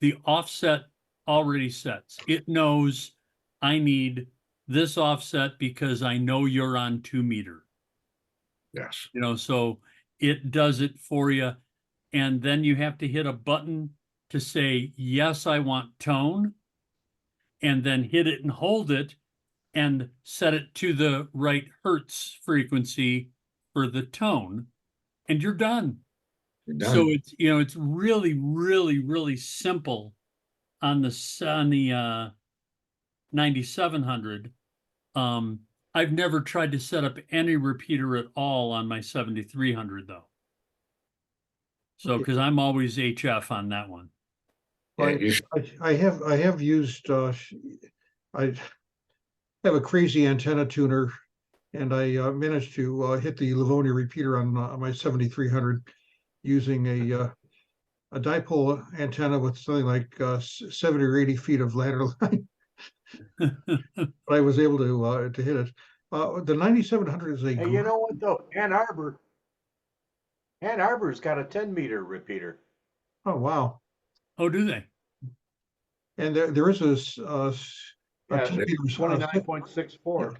[SPEAKER 3] the offset already sets. It knows I need this offset because I know you're on 2 meter.
[SPEAKER 5] Yes.
[SPEAKER 3] You know, so it does it for you. And then you have to hit a button to say, yes, I want tone, and then hit it and hold it and set it to the right hertz frequency for the tone, and you're done.
[SPEAKER 5] You're
[SPEAKER 3] So
[SPEAKER 5] done.
[SPEAKER 3] it's, you know, it's really, really, really simple on the 9700. I've never tried to set up any repeater at all on my 7300 though. So,
[SPEAKER 1] Okay.
[SPEAKER 3] because I'm always HF on that one.
[SPEAKER 5] Yeah, you should,
[SPEAKER 1] I have used I have a crazy antenna tuner, and I managed to hit the Livonia repeater on my 7300 using a dipole antenna with something like 70 or 80 feet of ladder line. But I was able to hit it. The 9700 is a
[SPEAKER 2] hey, you know what though? Ann Arbor's got a 10-meter repeater.
[SPEAKER 1] oh wow.
[SPEAKER 3] Oh, do they?
[SPEAKER 1] And there is a
[SPEAKER 2] Yeah,
[SPEAKER 1] 10 meter
[SPEAKER 2] 29.64.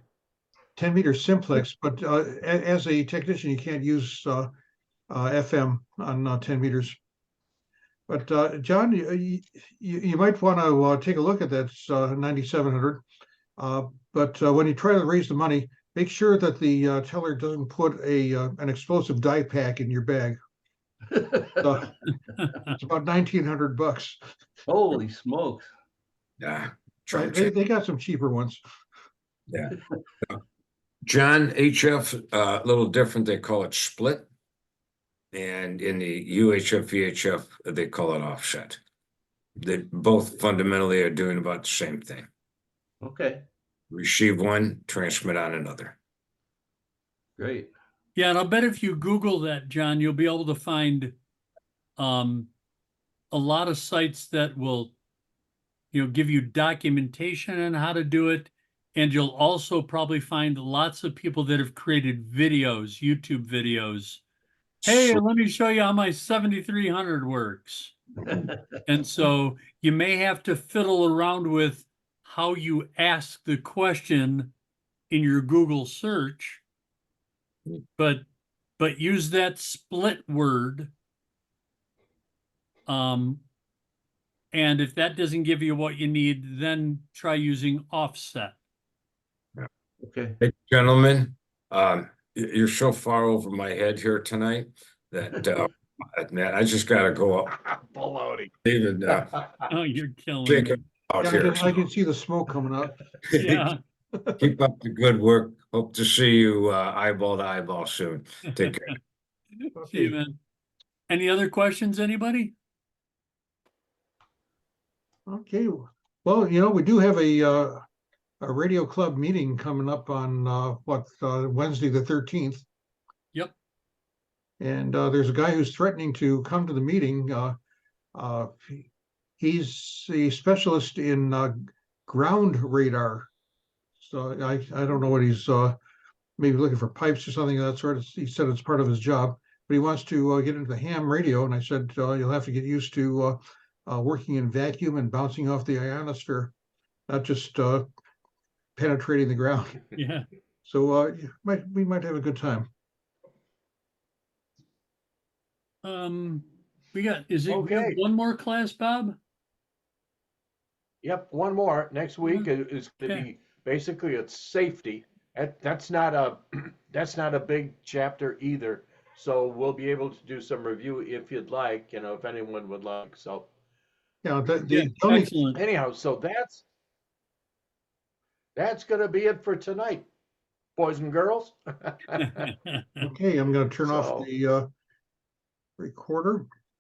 [SPEAKER 1] 10 meter simplex, but as a technician, you can't use FM on 10 meters. But John, you might want to take a look at that 9700. But when you try to raise the money, make sure that the teller doesn't put an explosive dye pack in your bag. It's about $1,900.
[SPEAKER 4] Holy smokes.
[SPEAKER 5] yeah.
[SPEAKER 1] They got some cheaper ones.
[SPEAKER 5] Yeah. John, HF, a little different. They call it split. And in the UHF, VHF, they call it offset. They both fundamentally are doing about the same thing.
[SPEAKER 4] Okay,
[SPEAKER 5] Receive one, transmit on another.
[SPEAKER 4] great.
[SPEAKER 3] Yeah, and I'll bet if you Google that, John, you'll be able to find a lot of sites that will, you know, give you documentation on how to do it. And you'll also probably find lots of people that have created videos, YouTube videos hey, let me show you how my 7300 works. And so you may have to fiddle around with how you ask the question in your Google search, but use that split word. And if that doesn't give you what you need, then try using offset.
[SPEAKER 4] Okay.
[SPEAKER 5] Hey, gentlemen, you're so far over my head here tonight that, man, I just gotta go up.
[SPEAKER 2] Baloney.
[SPEAKER 5] Even,
[SPEAKER 3] Oh, you're killing
[SPEAKER 5] check
[SPEAKER 3] me.
[SPEAKER 5] it out
[SPEAKER 1] Yeah,
[SPEAKER 5] here.
[SPEAKER 1] I can see the smoke coming up.
[SPEAKER 3] Yeah.
[SPEAKER 5] Keep up the good work. Hope to see you, eyeball to eyeball soon. Take care.
[SPEAKER 3] See you, man. Any other questions, anybody?
[SPEAKER 1] Okay, well, you know, we do have a radio club meeting coming up on, Wednesday, the 13th.
[SPEAKER 3] Yep.
[SPEAKER 1] And there's a guy who's threatening to come to the meeting. He's a specialist in ground radar. So I don't know what he's maybe looking for pipes or something of that sort. He said it's part of his job, but he wants to get into the ham radio. And I said, you'll have to get used to working in vacuum and bouncing off the ionosphere, not just penetrating the ground.
[SPEAKER 3] Yeah.
[SPEAKER 1] So we might have a good time.
[SPEAKER 3] We have
[SPEAKER 2] Okay.
[SPEAKER 3] one more class, Bob?
[SPEAKER 2] Yep, one more. Next week
[SPEAKER 3] Mhm.
[SPEAKER 2] is going to
[SPEAKER 3] Okay.
[SPEAKER 2] be basically it's safety. That's not a that's not a big chapter either. So we'll be able to do some review if you'd like, if anyone would like. So
[SPEAKER 1] Yeah,
[SPEAKER 3] Yeah,
[SPEAKER 1] the only
[SPEAKER 3] excellent.
[SPEAKER 2] anyhow, so that's going to be it for tonight, boys and girls.
[SPEAKER 1] okay. I'm going to turn off
[SPEAKER 2] So
[SPEAKER 1] the recorder.